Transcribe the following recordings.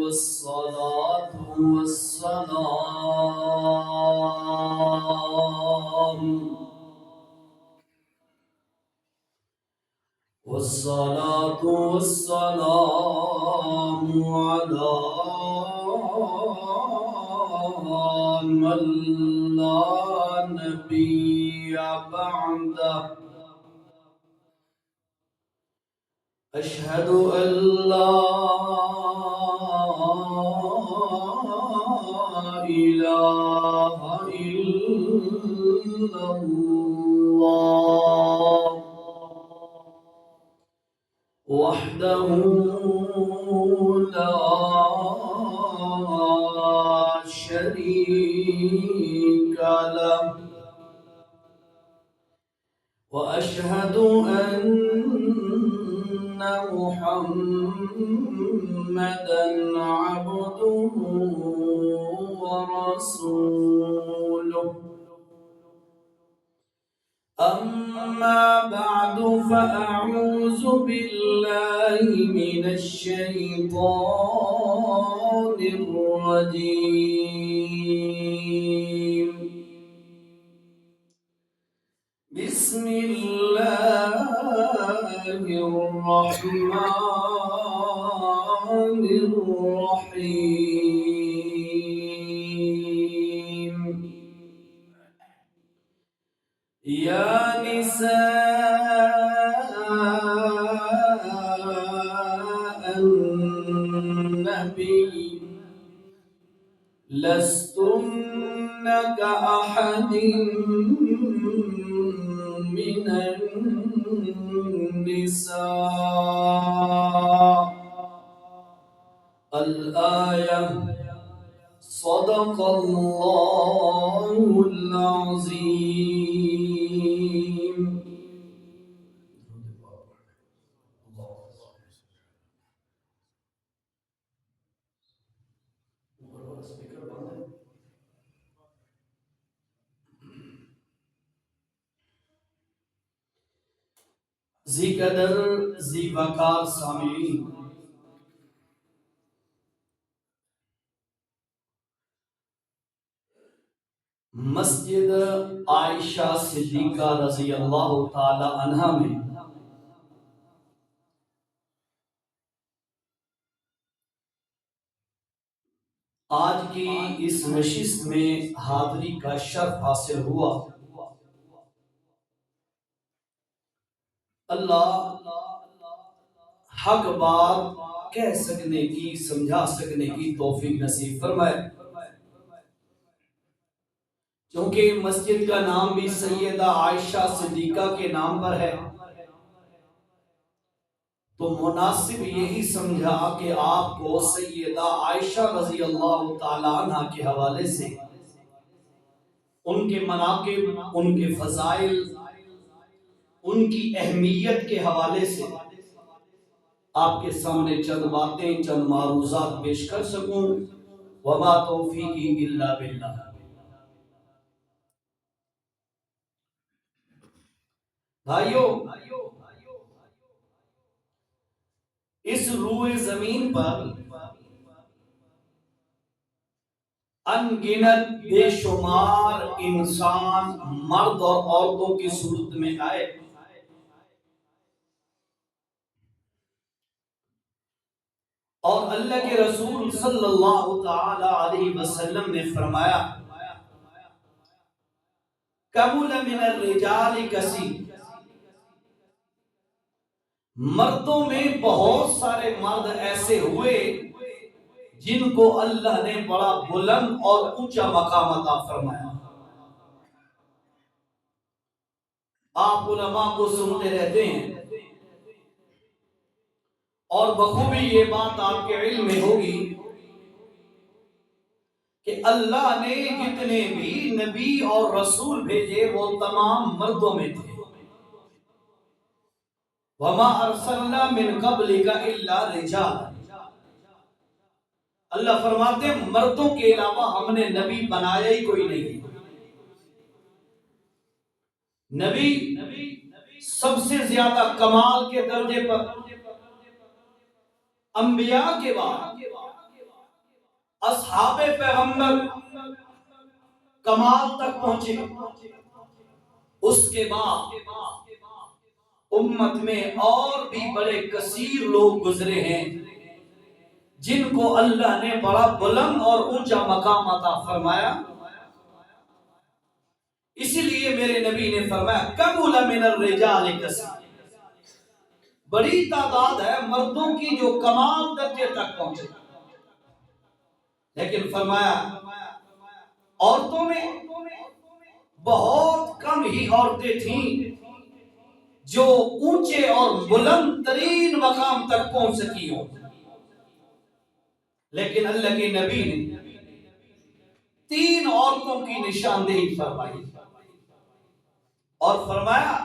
والصلاة والسلام والصلاة والسلام على من لا نبي بعده أشهد أن لا إله إلا الله وحده لا شريك له وأشهد أن محمدًا عبده ورسوله أما بعد فأعوذ بالله من الشيطان الرجيم بسم الله الرحمن الرحيم يا نساء النبي لستن كأحد من النساء الآية صدق الله العظيم. ذی قدر ذی وقار سامعین، مسجد عائشہ صدیقہ رضی اللہ تعالی عنہا میں آج کی اس نشست میں حاضری کا شرف حاصل ہوا۔ اللہ حق بات کہہ سکنے کی، سمجھا سکنے کی توفیق نصیب فرمائے۔ چونکہ مسجد کا نام بھی سیدہ عائشہ صدیقہ کے نام پر ہے، تو مناسب یہی سمجھا کہ آپ کو سیدہ عائشہ رضی اللہ تعالیٰ عنہ کے حوالے سے ان کے مناقب، ان کے فضائل، ان کی اہمیت کے حوالے سے آپ کے سامنے چند باتیں، چند معروضات پیش کر سکوں۔ وما توفیقی الا باللہ۔ بھائیو، اس روئے زمین پر ان گنت بے شمار انسان مرد اور عورتوں کی صورت میں آئے، اور اللہ کے رسول صلی اللہ تعالی علیہ وسلم نے فرمایا کمل من الرجال کثیر، مردوں میں بہت سارے مرد ایسے ہوئے جن کو اللہ نے بڑا بلند اور اونچا مقام عطا فرمایا۔ آپ علماء کو سنتے رہتے ہیں، اور بخوبی یہ بات آپ کے علم میں ہوگی کہ اللہ نے جتنے بھی نبی اور رسول بھیجے وہ تمام مردوں میں تھے۔ وَمَا أَرْسَلْنَا مِن قَبْلِكَ إِلَّا رِجَالًا، اللہ فرماتے ہیں مردوں کے علاوہ ہم نے نبی بنایا ہی کوئی نہیں۔ نبی سب سے زیادہ کمال کے درجے پر انبیاء کے بعد اصحاب پیغمبر کمال تک پہنچے، اس کے بعد امت میں اور بھی بڑے کثیر لوگ گزرے ہیں جن کو اللہ نے بڑا بلند اور اونچا مقام عطا فرمایا۔ اسی لیے میرے نبی نے فرمایا کمل من الرجال کثیر، بڑی تعداد ہے مردوں کی جو کمال درجے تک پہنچے، لیکن فرمایا عورتوں میں بہت کم ہی عورتیں تھیں جو اونچے اور بلند ترین مقام تک پہنچ سکی ہوں، لیکن اللہ کے نبی نے 3 عورتوں کی نشاندہی فرمائی اور فرمایا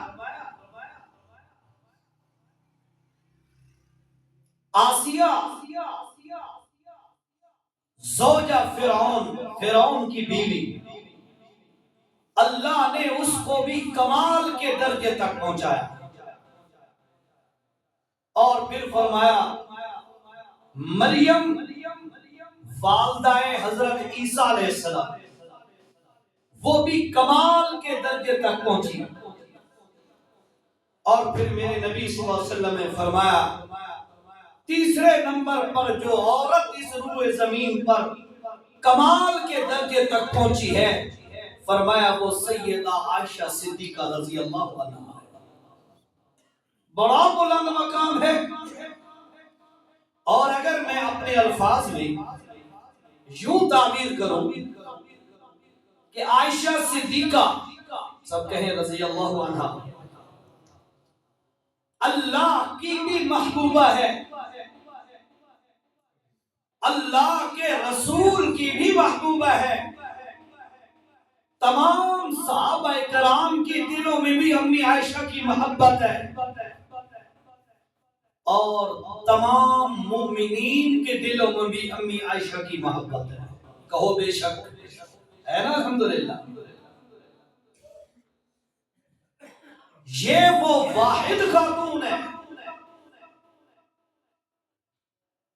آسیہ زوجہ فرعون کی بیوی، اللہ نے اس کو بھی کمال کے درجے تک پہنچایا، اور پھر فرمایا مریم والدہ حضرت عیسیٰ علیہ السلام، وہ بھی کمال کے درجے تک پہنچی۔ اور پھر میرے نبی صلی اللہ علیہ وسلم نے فرمایا تیسرے نمبر پر جو عورت اس روئے زمین پر کمال کے درجے تک پہنچی ہے، فرمایا وہ سیدہ عائشہ صدیقہ رضی اللہ عنہا، بڑا بلند مقام ہے۔ اور اگر میں اپنے الفاظ میں یوں تعبیر کروں کہ عائشہ صدیقہ، سب کہیں رضی اللہ عنہا، اللہ کی بھی محبوبہ ہے، اللہ کے رسول کی بھی محبوبہ ہے، تمام صحابہ کرام کے دلوں میں بھی امی عائشہ کی محبت ہے، اور تمام مومنین کے دلوں میں بھی امی عائشہ کی محبت ہے، کہو بے شک ہے نا، الحمدللہ۔ یہ وہ واحد خاتون ہے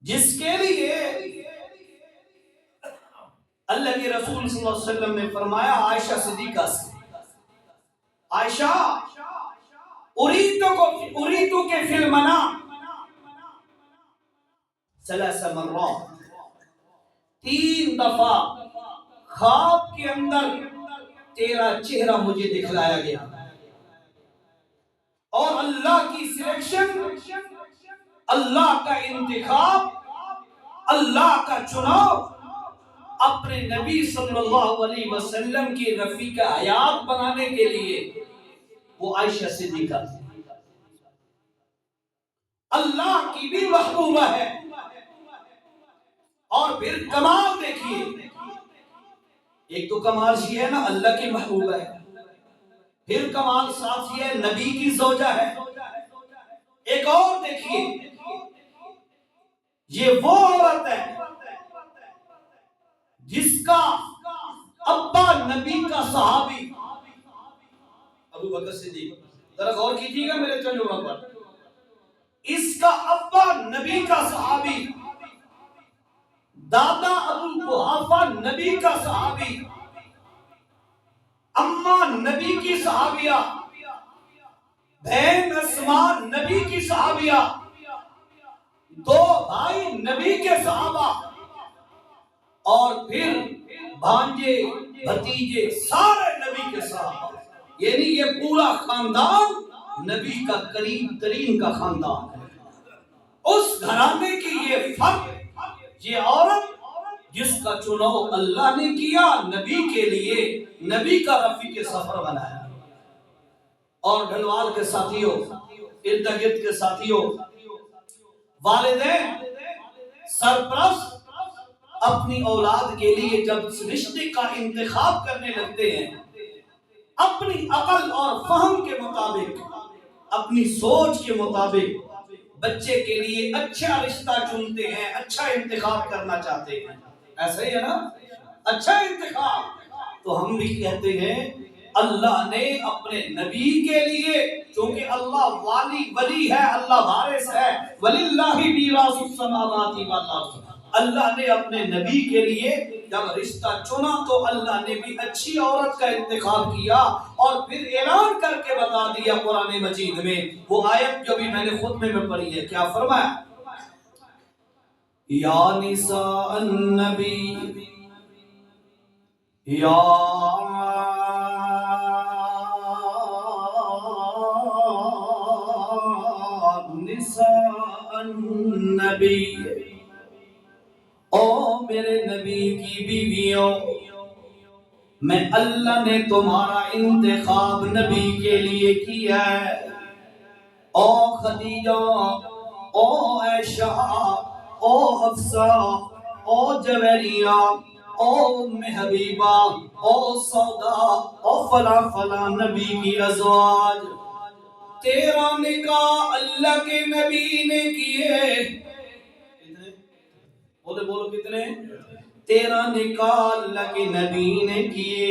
جس کے لیے اللہ کے رسول صلی اللہ علیہ وسلم نے فرمایا عائشہ صدیقہ سے، عائشہ اریدو کے فی المنام 3 مرات، 3 دفعہ خواب کے اندر تیرا چہرہ مجھے دکھلایا گیا، اور اللہ کی سلیکشن، اللہ کا انتخاب، اللہ کا چناؤ اپنے نبی صلی اللہ علیہ وسلم کی رفیق حیات بنانے کے لیے وہ عائشہ صدیقہ تھی، اللہ کی بھی محبوبہ ہے۔ اور پھر کمال دیکھیے، ایک تو کمال یہ ہے نا اللہ کی محبوبہ ہے، پھر کمال ساتھ یہ ہے نبی کی زوجہ ہے، ایک اور دیکھیے یہ وہ عورت ہے جس کا ابا نبی کا صحابی ابو بکر صدیق، ذرا غور کیجیے گا میرے ترجمہ پر، اس کا ابا نبی کا صحابی، دادا ابو قحافہ نبی کا صحابی، اماں نبی کی صحابیہ، بہن اسماء نبی کی صحابیہ، 2 بھائی نبی کے صحابہ، اور پھر بھانجے بھتیجے سارے نبی کے صحابہ، یعنی یہ پورا خاندان نبی کا قریب ترین کا خاندان ہے۔ اس گھرانے کی یہ فرد، یہ عورت جس کا چناؤ اللہ نے کیا نبی کے لیے، نبی کا رفیق سفر بنایا۔ اور ڈھلوال کے ساتھیوں، ارد گرد کے ساتھیوں، والدین سرپرست اپنی اولاد کے لیے جب رشتے کا انتخاب کرنے لگتے ہیں، اپنی عقل اور فہم کے مطابق، اپنی سوچ کے مطابق بچے کے لیے اچھا رشتہ چنتے ہیں، اچھا انتخاب کرنا چاہتے ہیں، ایسا ہی ہے نا، اچھا انتخاب۔ تو ہم بھی کہتے ہیں اللہ نے اپنے نبی کے لیے، چونکہ اللہ ولی ہے، اللہ وارث ہے، وَلِلَّهِ مِيرَاثُ السَّمَاوَاتِ وَالْأَرْضِ، اللہ نے اپنے نبی کے لیے جب رشتہ چنا تو اللہ نے بھی اچھی عورت کا انتخاب کیا اور پھر اعلان کر کے بتا دیا قرآن مجید میں، وہ آیت جو بھی میں نے خطبے میں پڑھی ہے، کیا فرمایا؟ یا نساء النبی یا نساء النبی، او میرے نبی کی بیویوں، میں اللہ نے تمہارا انتخاب نبی کے لیے کیا ہے، او خدیجہ، او عائشہ، او حفصہ، او جویریہ، او ام حبیبہ، او سودا، او فلاں فلاں نبی کی ازواج، تیرا نکاح اللہ کے نبی نے کیے، بولو کتنے؟ تیرا نکاح اللہ کے نبی نے کیے،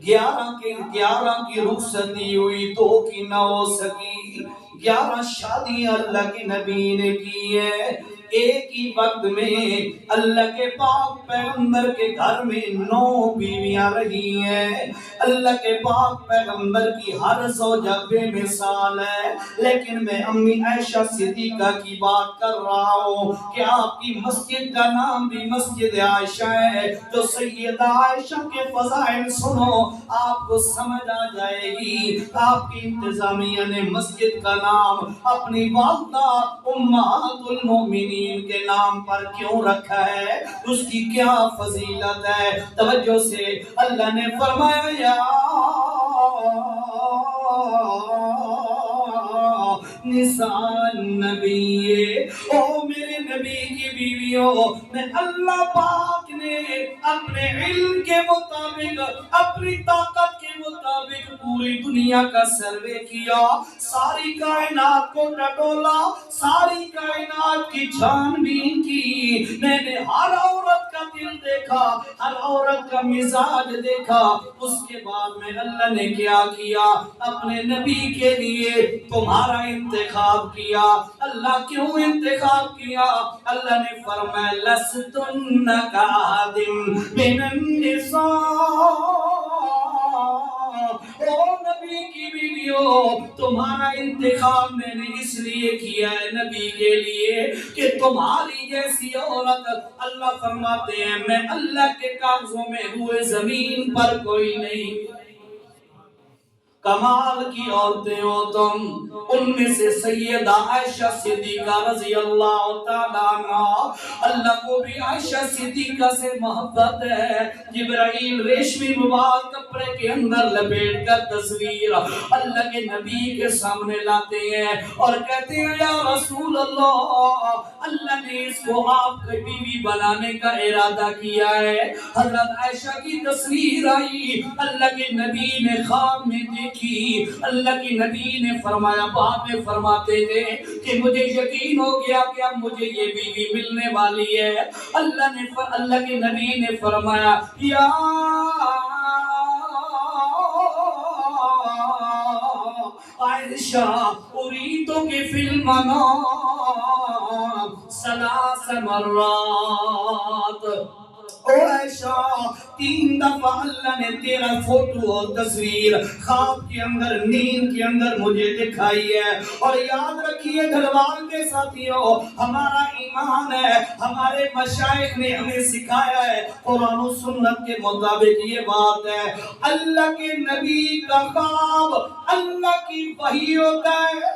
11 کی رخصتی ہوئی، 2 کی نہ ہو سکی، 11 شادیاں اللہ کے نبی نے کی ہے، ایک ہی وقت میں اللہ کے پاک پیغمبر کے گھر میں 9 بیویاں رہی ہیں، اللہ کے پاک پیغمبر کی ہر زوجہ بے مثال ہے، لیکن میں امی عائشہ صدیقہ کی بات کر رہا ہوں کہ آپ کی مسجد کا نام بھی مسجد عائشہ ہے، تو سیدہ عائشہ کے فضائل سنو آپ کو سمجھ آ جائے گی، آپ کی انتظامیہ نے مسجد کا نام اپنی والدہ امہات المومنین کے نام پر کیوں رکھا ہے، اس کی کیا فضیلت ہے، توجہ سے اللہ نے فرمایا یا نساء النبی، او میرے نبی کی بیویوں، میں اللہ پاک نے اپنے علم کے مطابق، اپنی طاقت کے مطابق پوری دنیا کا سروے کیا، ساری کائنات کو ٹٹولا، ساری کائنات کی چھان بین کی، میں نے ہر عورت کا دل دیکھا، ہر عورت کا مزاج دیکھا، اس کے بعد میں اللہ نے کیا کیا، اپنے نبی کے لیے تمہارا انتخاب کیا، اللہ کیوں انتخاب کیا؟ اللہ نے فرمایا لَسْتُنَّ كَأَحَدٍ مِّنَ النِّسَاءِ، او نبی کی بیویوں، تمہارا انتخاب میں نے اس لیے کیا ہے نبی کے لیے کہ تمہاری جیسی عورت، اللہ فرماتے ہیں میں اللہ کے کاغذوں میں روئے زمین پر کوئی نہیں، کمال کی عورتیں ہو تم، ان میں سے سیدہ عائشہ صدیقہ رضی اللہ تعالیٰ عنہ، اللہ کو بھی عائشہ صدیقہ سے محبت ہے، جبرائیل ریشمی مبارک کپڑے کے اندر لپیٹ کر تصویر اللہ کے نبی کے سامنے لاتے ہیں اور کہتے ہیں یا رسول اللہ نے اس کو آپ کی بیوی بنانے کا ارادہ کیا ہے، حضرت عائشہ کی تصویر آئی، اللہ کے نبی نے خواب میں دیکھی، اللہ کی نبی نے فرمایا، بعد میں فرماتے تھے کہ مجھے یقین ہو گیا کہ اب مجھے یہ بیوی ملنے والی ہے، اللہ کے نبی نے فرمایا یا عائشہ اریدو کی فی المنام 3 مرات، او عائشہ 3 دفعہ اللہ نے تیرا فوٹو اور تصویر خواب کے اندر، نیند کے اندر مجھے دکھائی ہے، اور یاد رکھیے گھروال کے ساتھیوں، ہمارا ایمان ہے، ہمارے مشائخ نے ہمیں سکھایا ہے قرآن و سنت کے مطابق یہ بات ہے، اللہ کے نبی کا خواب اللہ کی وحی ہوتا ہے،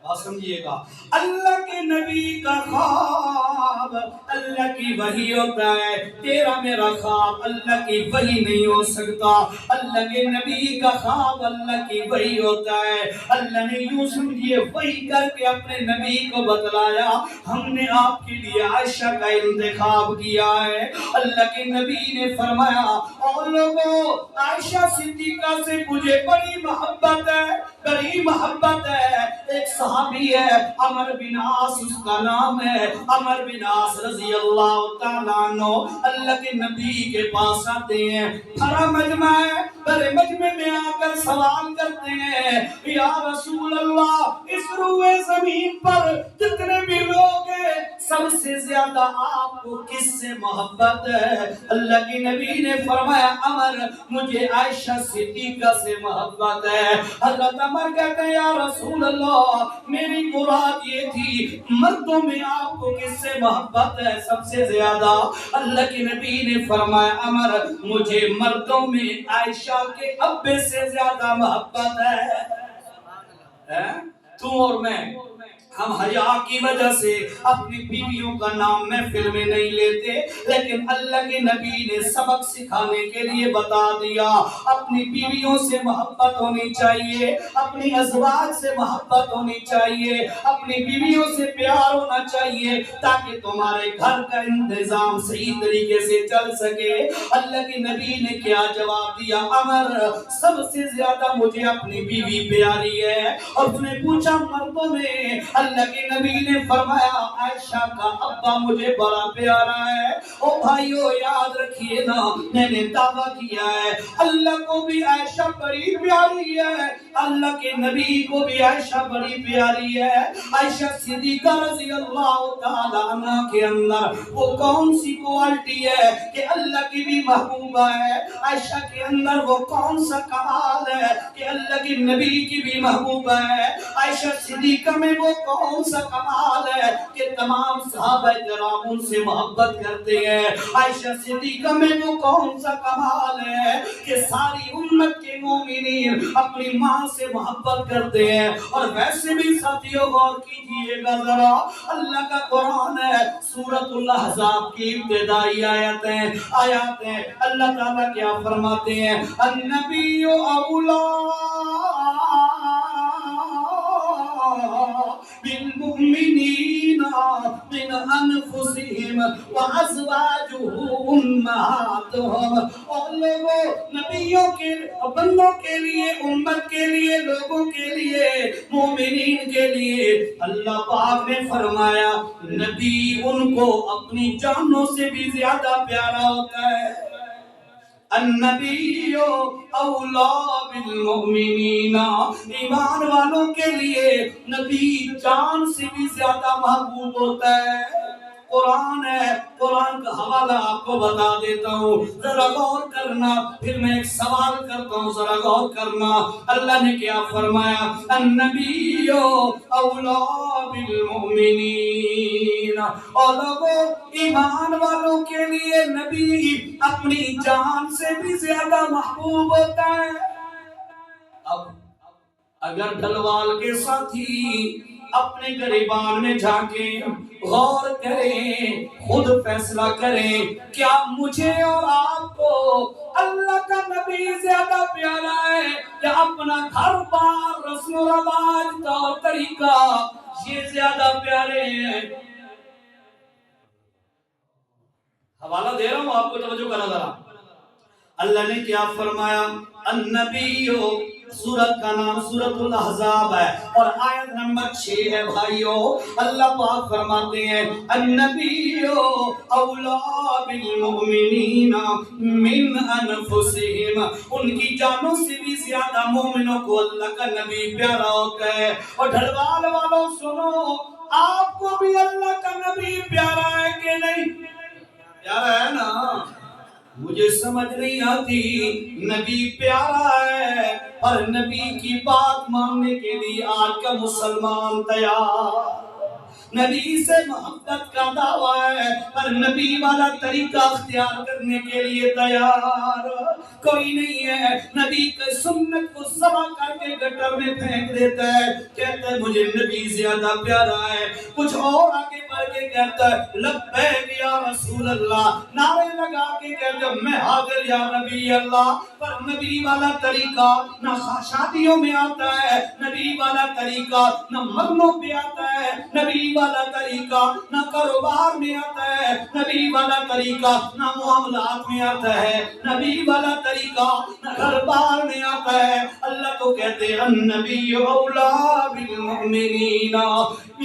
بات سمجھئے گا، اللہ کے نبی کا خواب اللہ کی وحی ہوتا ہے، تیرا میرا خواب اللہ کی وحی نہیں ہو سکتا، اللہ کے نبی کا خواب اللہ کی وحی ہوتا ہے، اللہ نے یوں سمجھئے وحی کر کے اپنے نبی کو بتلایا، ہم نے آپ کے لیے عائشہ کا انتخاب کیا ہے، اللہ کے نبی نے فرمایا اور لوگوں عائشہ صدیقہ سے مجھے بڑی محبت ہے، بڑی محبت ہے، ایک صحابی ہے عمر بن عاص اس کا نام ہے، عمر بن عباس رضی اللہ تعالیٰ عنہ اللہ کے نبی کے پاس آتے ہیں، بھرا مجمع ہے، بھرے مجمع میں آ کر سوال کرتے ہیں، یا رسول اللہ اس روئے زمین پر جتنے بھی لوگ ہیں سب سے زیادہ آپ کو کس سے محبت ہے؟ اللہ کے نبی نے فرمایا عمر مجھے عائشہ صدیقہ سے محبت ہے۔ حضرت عمر کہتے ہیں یا رسول اللہ میری مراد یہ تھی مردوں میں آپ کو کس سے محبت ہے سب سے زیادہ؟ اللہ کے نبی نے فرمایا عمر مجھے مردوں میں عائشہ کے ابے سے زیادہ محبت ہے۔ تم اور میں ہم حیا کی وجہ سے اپنی بیویوں کا نام محفل میں نہیں لیتے، لیکن اللہ کے نبی نے سبق سکھانے کے لیے بتا دیا اپنی بیویوں سے محبت ہونی چاہیے، اپنی ازواج سے محبت ہونی چاہیے، اپنی بیویوں سے پیار ہونا چاہیے تاکہ تمہارے گھر کا انتظام صحیح طریقے سے چل سکے۔ اللہ کے نبی نے کیا جواب دیا؟ عمر سب سے زیادہ مجھے اپنی بیوی پیاری ہے۔ اور اس نے پوچھا مردوں میں؟ اللہ کے نبی نے فرمایا عائشہ کا ابا مجھے بڑا پیارا ہے۔ او بھائیو یاد رکھیے نا میں نے دعویٰ کیا ہے اللہ کو بھی عائشہ بڑی پیاری ہے، اللہ کے نبی کو بھی عائشہ بڑی پیاری ہے۔ عائشہ صدیقہ رضی اللہ تعالیٰ عنہ کے اندر وہ کون سی کوالٹی ہے کہ اللہ کی بھی محبوبہ ہے؟ عائشہ کے اندر وہ کون سا کمال ہے کہ اللہ کی نبی کی بھی محبوبہ ہے؟ عائشہ صدیقہ میں وہ کون سا کمال ہے کہ تمام صحابہ کرام ان سے محبت کرتے ہیں؟ عائشہ صدیقہ میں وہ کون سا کمال ہے کہ ساری امت کے مومنین اپنی ماں سے محبت کرتے ہیں؟ اور ویسے بھی ساتھیوں غور کیجئے گا ذرا اللہ کا قرآن ہے سورۃ الاحزاب کی ابتدائی آیات ہیں اللہ تعالیٰ کیا فرماتے ہیں؟ النبی اولا بالمؤمنین من انفسهم وازواجه امہاتهم۔ اور لوگوں نبیوں کے بندوں کے لیے امت کے لیے لوگوں کے لیے مومنین کے لیے اللہ پاک نے فرمایا نبی ان کو اپنی جانوں سے بھی زیادہ پیارا ہوتا ہے۔ النبی اولا بالمؤمنین، ایمان والوں کے لیے نبی جان سے بھی زیادہ محبوب ہوتا ہے۔ قرآن ہے، قرآن کا حوالہ آپ کو بتا دیتا ہوں ذرا غور کرنا، پھر میں ایک سوال کرتا ہوں ذرا غور کرنا۔ اللہ نے کیا فرمایا؟ النبی اولا بالمؤمنین، اور لوگوں ایمان والوں کے لیے نبی اپنی جان سے بھی زیادہ محبوب ہوتا ہے۔ اب اگر ڈھلوال کے ساتھی اپنے گریبان میں جھانکیں، غور کریں، خود فیصلہ کریں کیا مجھے اور آپ کو اللہ کا نبی زیادہ پیارا ہے یا اپنا گھر بار رسم و رواج طور طریقہ یہ زیادہ پیارے ہیں؟ حوالہ دے رہا ہوں آپ کو، توجہ کرنا ذرا۔ اللہ نے کیا فرمایا؟ النبی، سورت کا نام سورۃ الاحزاب ہے اور آیت نمبر 6 ہے بھائیو۔ اللہ پاک فرماتے ہیں النبی اولا بالمؤمنین من انفسہم، ان کی جانوں سے بھی زیادہ مومنوں کو اللہ کا نبی پیارا ہوتا ہے۔ اور ڈھلوال والوں سنو، آپ کو بھی اللہ کا نبی پیارا ہے کہ نہیں؟ پیارا ہے نا؟ مجھے سمجھ نہیں آتی نبی پیارا ہے اور نبی کی بات ماننے کے لیے آج کا مسلمان تیار، نبی سے محبت کا دعویٰ ہے پر نبی والا طریقہ اختیار کرنے کے لیے تیار کوئی نہیں ہے۔ نبی کے سنت کو ذبح کر کے گٹر میں پھینک دیتا ہے، کہتا ہے مجھے نبی زیادہ پیارا ہے۔ کچھ اور آگے بڑھ کے کہتا ہے لبیک یا رسول اللہ، نعرے لگا کے کہتا ہے میں حاضر یا نبی اللہ۔ پر نبی والا طریقہ نہ شادیوں میں آتا ہے، نبی والا طریقہ نہ مرنوں پہ آتا ہے، نبی والا طریقہ نہ کاروبار میں آتا ہے، نبی والا طریقہ نہ معاملات میں آتا ہے، نبی والا طریقہ نہ گھر بار میں آتا ہے۔ اللہ تو کہتے ہیں النبی اولا بالمؤمنین،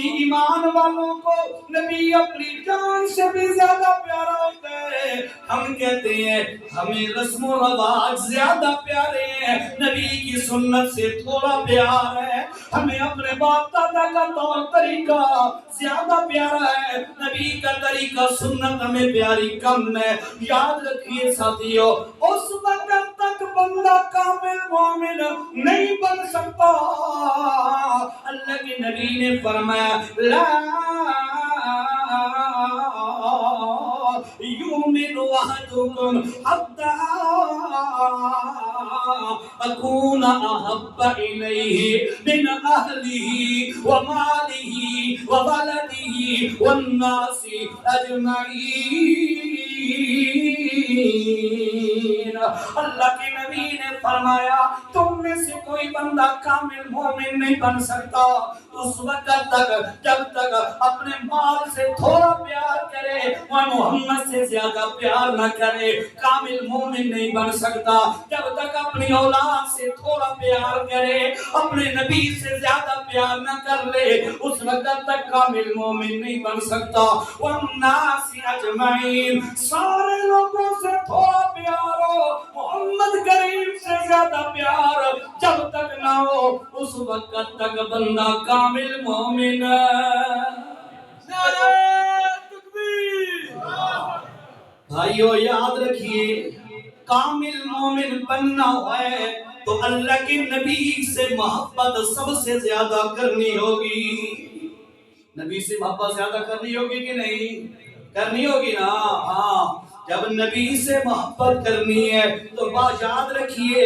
ایمان والوں کو نبی اپنی جان سے بھی زیادہ پیارا ہوتا ہے۔ ہم کہتے ہیں ہمیں رسم و رواج زیادہ پیارے ہیں، نبی کی سنت سے تھوڑا پیار ہے۔ ہمیں اپنے باپ دادا کا طور طریقہ زیادہ پیارا ہے، نبی کا طریقہ سنت ہمیں پیاری کم ہے۔ یاد رکھیے ساتھیو، اس وقت تک بندہ کامل مومن نہیں بن سکتا۔ اللہ کے نبی نے فرمایا لا یؤمن احدکم حتی اکون احب الیہ من اہلہ ومالہ وولدہ والناس اجمعین۔ اللہ کے نبی نے فرمایا تم میں سے کوئی بندہ کامل مومن نہیں بن سکتا اس وقت تک جب تک اپنے مال سے تھوڑا پیار کرے وہ محمد سے زیادہ پیار نہ کرے۔ کامل مومن نہیں بن سکتا جب تک اپنی اولاد سے تھوڑا پیار کرے، اپنے نبی سے زیادہ پیار نہ کر لے، اس وقت تک کامل مومن نہیں بن سکتا۔ والناس اجمعین، سارے لوگوں سے تھوڑا پیار ہو، محمد کریم سے زیادہ پیار جب تک نہ ہو اس وقت تک بندہ کامل مومن نعرہ تکبیر۔ بھائیو یاد رکھیے کامل مومن بننا ہے تو اللہ کے نبی سے محبت سب سے زیادہ کرنی ہوگی۔ نبی سے محبت زیادہ کرنی ہوگی کہ نہیں؟ کرنی ہوگی نا؟ ہاں، جب نبی سے محبت کرنی ہے تو بات یاد رکھیے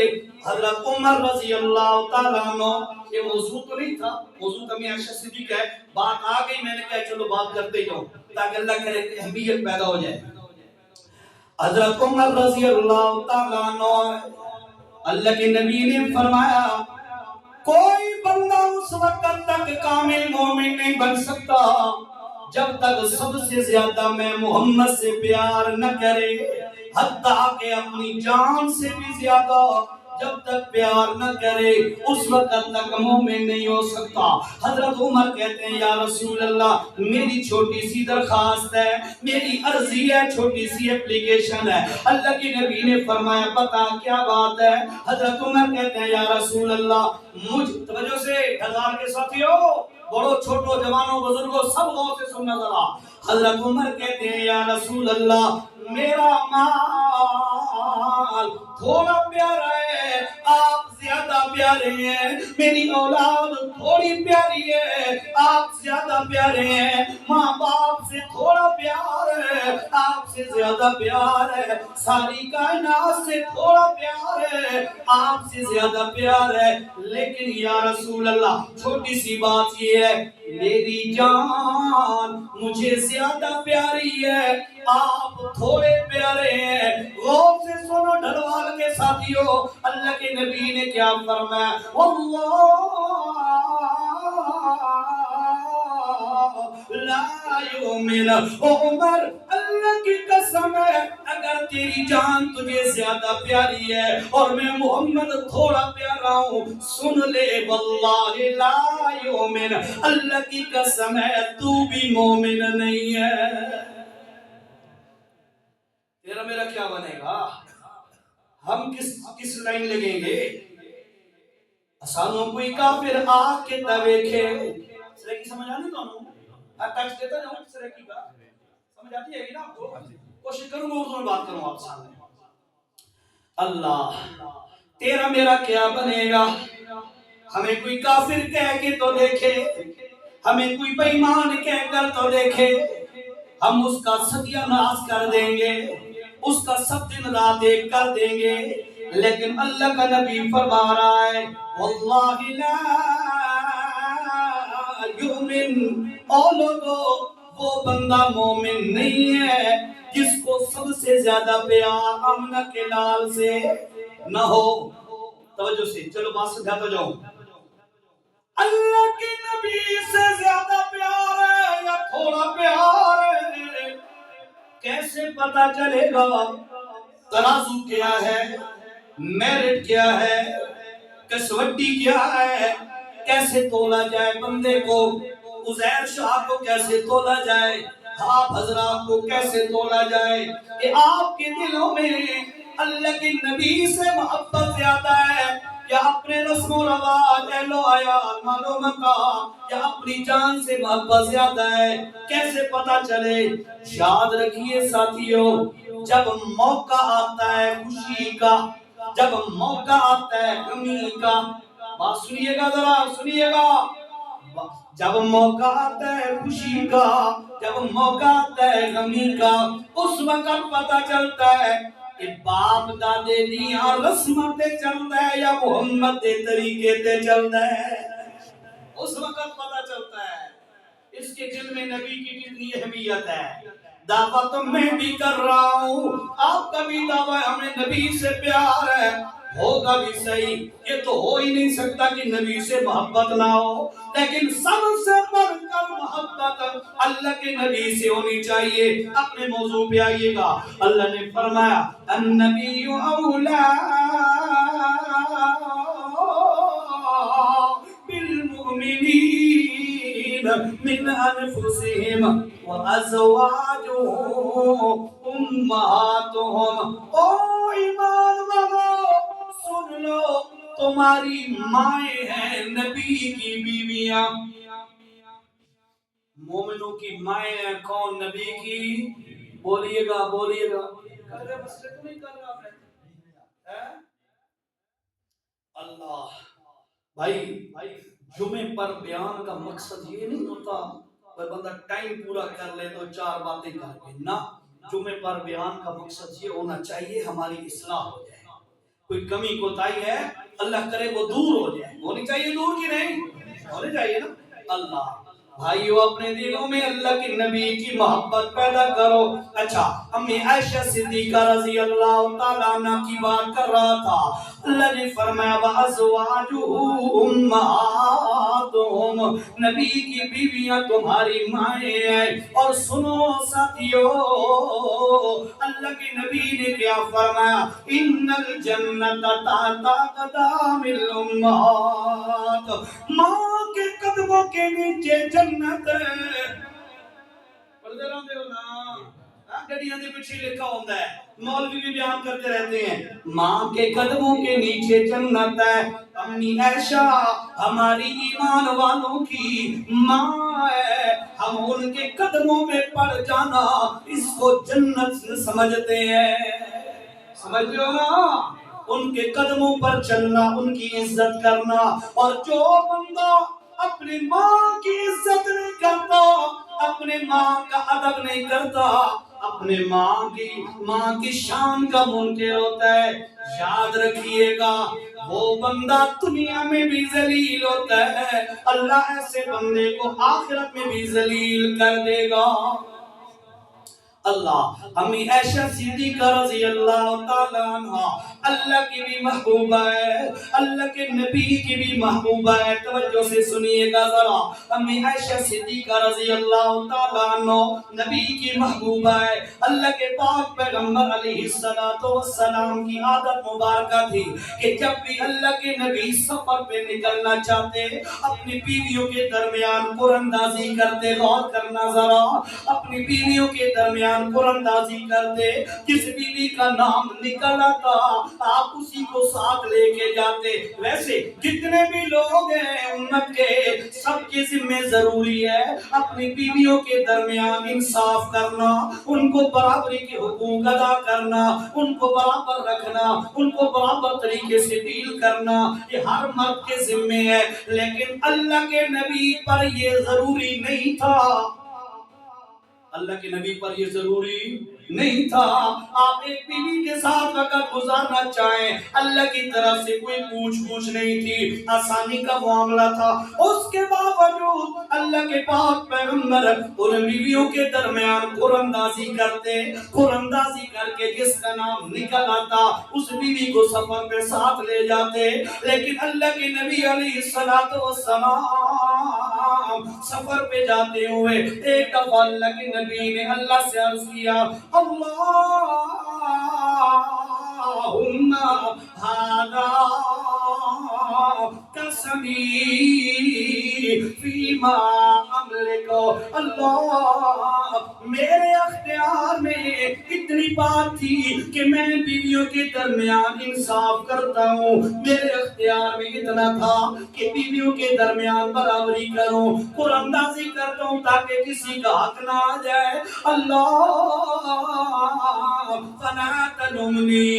حضرت عمر رضی اللہ تعالیٰ عنہ، یہ موضوع تو نہیں تھا، موضوع کمی عائشہ صدیقہ ہے، بات آ گئی میں نے کہا چلو بات کرتے جاؤ تاکہ اللہ کرے کہ اہمیت پیدا ہو جائے۔ حضرت عمر رضی اللہ تعالیٰ عنہ، اللہ کے نبی نے فرمایا کوئی بندہ اس وقت تک کامل مومن نہیں بن سکتا جب تک سب سے زیادہ میں محمد سے پیار نہ کرے، حتیٰ کہ اپنی جان سے بھی زیادہ جب تک پیار نہ کرے اس وقت تک مومن نہیں ہو سکتا۔ حضرت عمر کہتے ہیں یا رسول اللہ میری چھوٹی سی درخواست ہے، میری عرضی ہے، چھوٹی سی اپلیکیشن ہے۔ اللہ کے نبی نے فرمایا بتا کیا بات ہے؟ حضرت عمر کہتے ہیں یا رسول اللہ مجھ توجہ سے ہزار کے ساتھیوں، بڑوں چھوٹوں جوانوں بزرگوں سب غور سے سننا ذرا۔ حضرت عمر کہتے ہیں یا رسول اللہ میرا مال تھوڑا پیارا ہے، آپ زیادہ پیارے ہیں، میری اولاد تھوڑی پیاری ہے، آپ زیادہ پیارے ہیں، ماں باپ سے تھوڑا پیار ہے، آپ سے زیادہ پیار ہے، ساری کائنات سے تھوڑا پیار ہے، آپ سے زیادہ پیار ہے، لیکن یا رسول اللہ چھوٹی سی بات یہ ہے میری جان مجھے زیادہ پیاری ہے، آپ تھوڑے پیارے ہیں۔ غور سے سنو ڈھلوال کے ساتھیوں، اللہ کے نبی نے کیا فرمایا واللہ لا یؤمن عمر، اللہ کی قسم ہے اگر تیری جان تجھے زیادہ پیاری ہے اور میں محمد تھوڑا پیارا ہوں، سن لے واللہ لا یؤمن، اللہ کی قسم ہے تو بھی مومن نہیں ہے۔ تیرا میرا کیا بنے گا؟ ہم کس لائن لگیں گے؟ سانوں کوئی کافر آگ کے تویکھے سرکی سمجھ آنے تو ہم ٹیکس دیتا جاؤں سرکی کا سمجھ آتی ہے گی نا آپ کو؟ کوشش کروں گا اردو میں بات کروں آپ سامنے۔ اللہ تیرا میرا کیا بنے گا؟ ہمیں کوئی کافر کہہ کے تو دیکھے، ہمیں کوئی بے ایمان کہہ کر تو دیکھے، ہم اس کا ستیہ ناش کر دیں گے، اس کا سب دن رات ایک کر دیں گے، لیکن اللہ کا نبی فرما رہا ہے واللہ لا یؤمن، اور لوگوں وہ بندہ مومن نہیں ہے جس کو سب سے زیادہ پیار آمنہ کے لال سے نہ ہو۔ توجہ سے چلو بات سمجھاتا جاؤں، اللہ کے نبی سے زیادہ پیار ہے یا تھوڑا پیار ہے؟ کیسے پتا چلے گا ترازو کیا ہے، میرٹ کیا ہے، کسوٹی کیا ہے، کیسے تولا جائے بندے کو، عزیر شاہ کو کیسے تولا جائے، آپ حضرات کو کیسے تولا جائے کہ آپ کے دلوں میں اللہ کے نبی سے محبت زیادہ ہے یا اپنے رسم و رواج اہل و عیال مال و متا یا اپنی جان سے محبت زیادہ ہے، کیسے پتا چلے؟ یاد رکھیے ساتھیوں، جب موقع آتا ہے خوشی کا، جب موقع آتا ہے غمی کا، بات سنیے گا ذرا سنیے گا، جب موقع آتا ہے خوشی کا، جب موقع آتا ہے غمی کا، اس وقت پتا چلتا ہے کہ باپ دادے دیاں رسمتیں چل رہا ہے یا محمد دے طریقے تے چل رہا ہے، اس وقت پتا چلتا ہے اس کے دل میں نبی کی کتنی اہمیت ہے۔ دعوت میں بھی کر رہا ہوں، آپ کا بھی دعویٰ ہمیں نبی سے پیار ہے، ہوگا بھی صحیح، یہ تو ہو ہی نہیں سکتا کہ نبی سے محبت نہ ہو، لیکن سب سے بڑھ کر محبت اللہ کے نبی سے ہونی چاہیے۔ اپنے موضوع پہ آئیے گا، اللہ نے فرمایا النبی اولا بالمؤمنین من انفسهم وازواجهم امہاتهم، او ایمان والو سن لو، تمہاری مائیں ہیں نبی کی بیویاں، مومنوں کی مائیں ہیں کون؟ نبی کی، بولیے گا بولیے گا، کر رہے مسئلے تو نہیں کر رہا ہے؟ اللہ بھائی جمعے پر بیان کا مقصد یہ نہیں ہوتا کوئی بندہ ٹائم پورا کر لے تو چار باتیں کر کے، نہ، جمعے پر بیان کا مقصد یہ ہونا چاہیے ہماری اصلاح ہو جائے، کوئی کمی کوتاہی ہے اللہ کرے وہ دور ہو جائے، ہونی چاہیے دور کی نہیں ہونی چاہیے نا۔ اللہ بھائیو اپنے دلوں میں اللہ کے نبی کی محبت پیدا کرو۔ اچھا امی عائشہ صدیقہ رضی اللہ تعالیٰ عنہ کی بات کر رہا تھا، اللہ نے فرمایا وَأَزْوَاجُهُ أُمَّهَاتُهُمْ، نبی کی بیویاں تمہاری مائیں ہیں۔ اور سنو ساتھیو، اللہ کے نبی نے کیا فرمایا؟ إِنَّ الْجَنَّةَ تَحْتَ أَقْدَامِ الْأُمَّهَاتِ، ماں کے قدموں کے نیچے جنت ہے۔ پڑھتے رہتے ہو نا، گھڑیاں دے پیچھے لکھا ہوتا ہے، مولوی بھی بیان کرتے رہتے ہیں ماں کے قدموں کے نیچے جنت ہے۔ امی عائشہ ہماری ایمان والوں کی ماں ہے، ہم ان کے قدموں میں پڑ جانا اس کو جنت سمجھتے ہیں، سمجھتے ہو نا؟ ان کے قدموں پر چلنا، ان کی عزت کرنا، اور جو بندہ اپنی ماں کی عزت نہیں کرتا، اپنے ماں کا ادب نہیں کرتا، اپنے ماں کی شان کا منکر ہوتا ہے، یاد رکھیے گا وہ بندہ دنیا میں بھی ذلیل ہوتا ہے، اللہ ایسے بندے کو آخرت میں بھی ذلیل کر دے گا۔ اللہ امی عائشہ صدیقہ رضی اللہ تعالیٰ عنہ اللہ کی بھی محبوبہ ہے، اللہ کے نبی کی بھی محبوبہ ہے، توجہ سے سنیے گا ذرا، امی عائشہ صدیقہ رضی اللہ تعالیٰ عنہ نبی کی محبوبہ ہے، اللہ کے پاک پیغمبر علیہ السلام کی عادت مبارکہ تھی کہ جب بھی اللہ کے نبی سفر پہ نکلنا چاہتے اپنی بیویوں کے درمیان قرآندازی کرتے، غور کرنا ذرا، اپنی بیویوں کے درمیان قرآندازی کرتے، جس بیوی کا نام نکل آتا آپ اسی کو ساتھ لے کے جاتے۔ ویسے جتنے بھی لوگ ہیں امت کے، سب کے ذمہ ضروری ہے اپنی بیویوں کے درمیان انصاف کرنا، ان کو برابری کے حقوق ادا کرنا، ان کو برابر رکھنا، ان کو برابر طریقے سے ڈیل کرنا، یہ ہر مرد کے ذمہ ہے، لیکن اللہ کے نبی پر یہ ضروری نہیں تھا، اللہ کے نبی پر یہ ضروری نہیں تھا۔ آپ ایک بیوی کے ساتھ وقت گزارنا چاہیں، اللہ کی طرف سے کوئی پوچھ نہیں تھی، آسانی کا معاملہ تھا، اس کے باوجود اللہ کے پاک پیغمبر ان بیویوں کے درمیان قرآندازی کرتے، قرآندازی کر کے جس کا نام نکل آتا اس بیوی کو سفر پہ ساتھ لے جاتے۔ لیکن اللہ کے نبی علیہ السلام سفر پہ جاتے ہوئے ایک دفعہ اللہ کے نبی نے اللہ سے عرض کیا اللہم ھذا قسمی فیما املک، اللہ میرے اختیار میں اتنی بات تھی کہ میں بیویوں کے درمیان انصاف کرتا ہوں، میرے اختیار میں اتنا تھا کہ بیویوں کے درمیان برابری کروں، قرآن اندازی کرتا ہوں تاکہ کسی کا حق نہ آ جائے، اللہ فلا تلمنی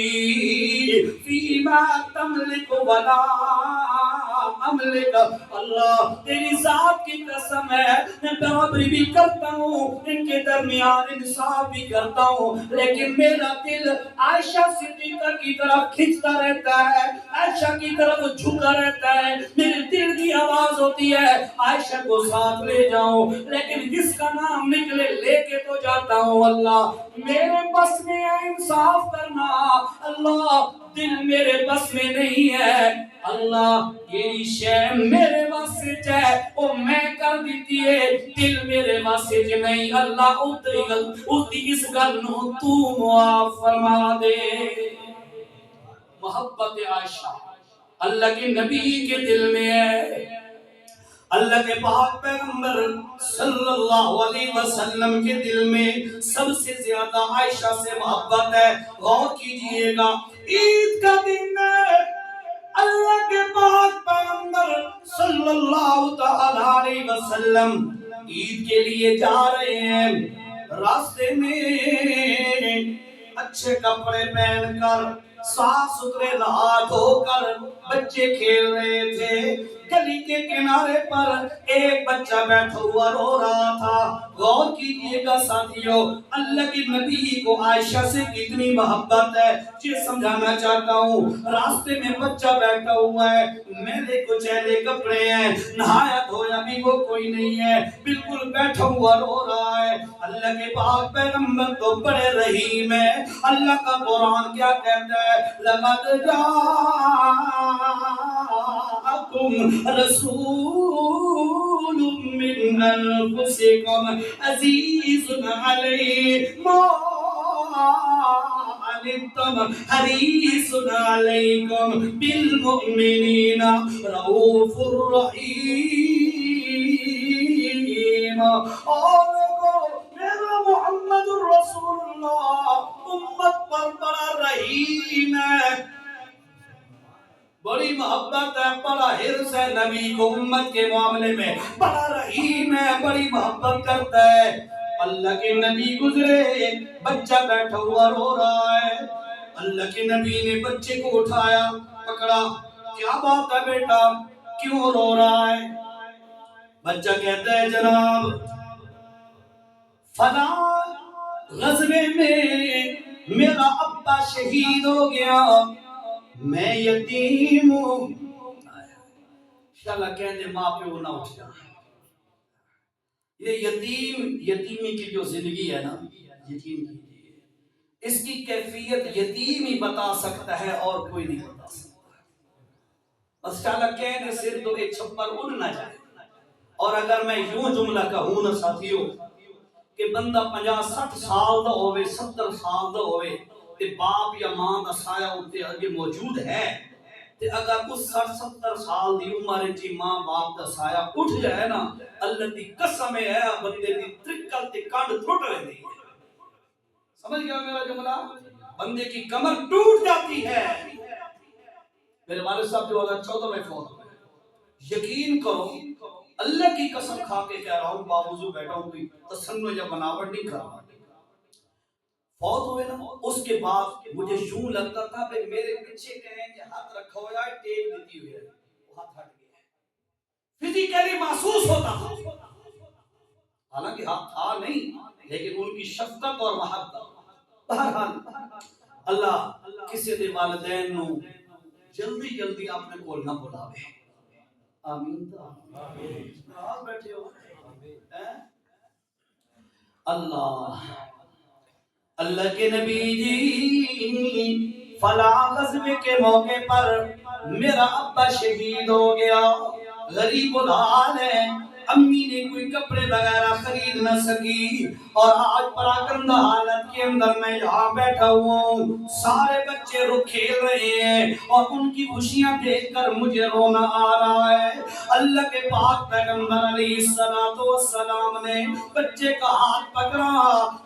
فیما تملک ولا املک، اللہ تیری ذات کی قسم ہے میں برابری بھی کرتا ہوں، ان کے درمیان انصاف بھی کرتا ہوں، لیکن میرا دل عائشہ صدیقہ کی طرف کھنچتا رہتا ہے، عائشہ کی طرف جھکا رہتا ہے، میرے دل کی آواز ہوتی ہے عائشہ کو ساتھ لے جاؤں، لیکن جس کا نام نکلے لے کے تو جاتا ہوں، اللہ میرے بس میں ہے انصاف کرنا، اللہ دل میرے بس میں نہیں ہے، اللہ یہ شے میرے واسطے ہے وہ میں کر دیتی ہے، دل میرے واسطے نہیں، اللہ اتری اس گل نو تو معاف فرما دے۔ محبت عائشہ اللہ کے نبی کے دل میں ہے، اللہ کے پاک پیغمبر صلی اللہ علیہ وسلم کے دل میں سب سے زیادہ عائشہ سے محبت ہے۔ غور کیجئے گا عید کا دن ہے، اللہ کے پاک پیغمبر صلی اللہ علیہ وسلم عید کے لیے جا رہے ہیں، راستے میں اچھے کپڑے پہن کر صاف ستھرے نہا دھو کر بچے کھیل رہے تھے، گلی کے کنارے پر ایک بچہ بیٹھا ہوا رو رہا تھا۔ غور کیجئے گا ساتھیو اللہ کے نبی کو عائشہ سے کتنی محبت ہے، یہ سمجھانا چاہتا ہوں، راستے میں بچہ بیٹھا ہوا ہے، میلے کچیلے کپڑے ہیں، نہایا دھویا بھی وہ کوئی نہیں ہے، بالکل بیٹھا ہوا رو رہا ہے، اللہ کے پاک پیغمبر تو بڑے رحیم ہے، اللہ کا قرآن کیا کہتا ہے لَقَدْ جَاءَكُمْ رَسُولٌ مِّنْ أَنفُسِكُمْ عَزِيزٌ عَلَيْهِ مَا عَنِتُّمْ حَرِيصٌ عَلَيْكُمْ بِالْمُؤْمِنِينَ رَءُوفٌ رَحِيمٌ۔ اور میرا محمد الرسول اللہ امت پر بڑا رحیم ہے، بڑی محبت ہے، بڑا حرص ہے نبی کو امت کے معاملے میں، بڑا رحیم ہے، بڑی محبت کرتا ہے۔ اللہ کے نبی گزرے، بچہ بیٹھا ہوا رو رہا ہے، اللہ کے نبی نے بچے کو اٹھایا، پکڑا، کیا بات ہے بیٹا کیوں رو رہا ہے؟ بچہ کہتا ہے جناب فلاں غزوے میں میرا ابا شہید ہو گیا، میں یتیم ہوں۔ انشاءاللہ کہہ دے ماں پہ وہ نہ اٹھ جا، یہ یتیمی کی جو زندگی ہے نا، یتیم کی اس کی کیفیت یتیم ہی بتا سکتا ہے اور کوئی نہیں بتا سکتا، بس انشاءاللہ کہہ دے صرف تو ایک چھپر اڑ نہ جائے۔ اور اگر میں یوں جملہ کہوں نا ساتھیوں کہ بندہ 50-60 سال دا ہوئے 70 سال دا ہوئے تے باپ یا ماں دا سایہ اتے اگے موجود ہے، تے اگر اس 60-70 سال دی عمر چی ماں باپ دا سایہ اٹھ جائے نا، اللہ دی قسم ہے بندے دی ترکل تے کانڈ ٹوٹ رہی ہے۔ سمجھ گیا میرا جملہ؟ بندے کی کمر ٹوٹ جاتی ہے۔ میرے والد صاحب 2014 میں فوت ہوئے، یقین کرو اللہ کی قسم کھا کے کہہ رہا ہوں، باوضو بیٹھا ہوں، کوئی تصنع یا بناوٹ نہیں کر رہا، فوت ہوئے نا، اس کے بعد مجھے یوں لگتا تھا کہ میرے پیچھے کہیں کہ ہاتھ رکھا ہوا ہے، ٹیپ دیتی ہوئی ہے، وہ ہاتھ ہٹ گیا ہے، فزیکلی محسوس ہوتا تھا، حالانکہ ہاتھ تھا نہیں، لیکن ان کی شفقت اور محبت۔ بہرحال اللہ کسی دے والدین نو جلدی جلدی اپنے کول نہ بلاوے، آمین۔ ناراض بیٹھے ہو اللہ کے نبی جی فلاں غزوے کے موقع پر میرا ابا شہید ہو گیا، غریب الحال ہے، امی نے کوئی کپڑے وغیرہ خرید نہ سکی، اور آج پراکندہ حالت کے اندر میں یہاں بیٹھا ہوا ہوں، سارے بچے رو کھیل رہے ہیں اور ان کی خوشیاں دیکھ کر مجھے رونا آ رہا ہے۔ اللہ کے پاک پیغمبر علیہ السلام نے بچے کا ہاتھ پکڑا،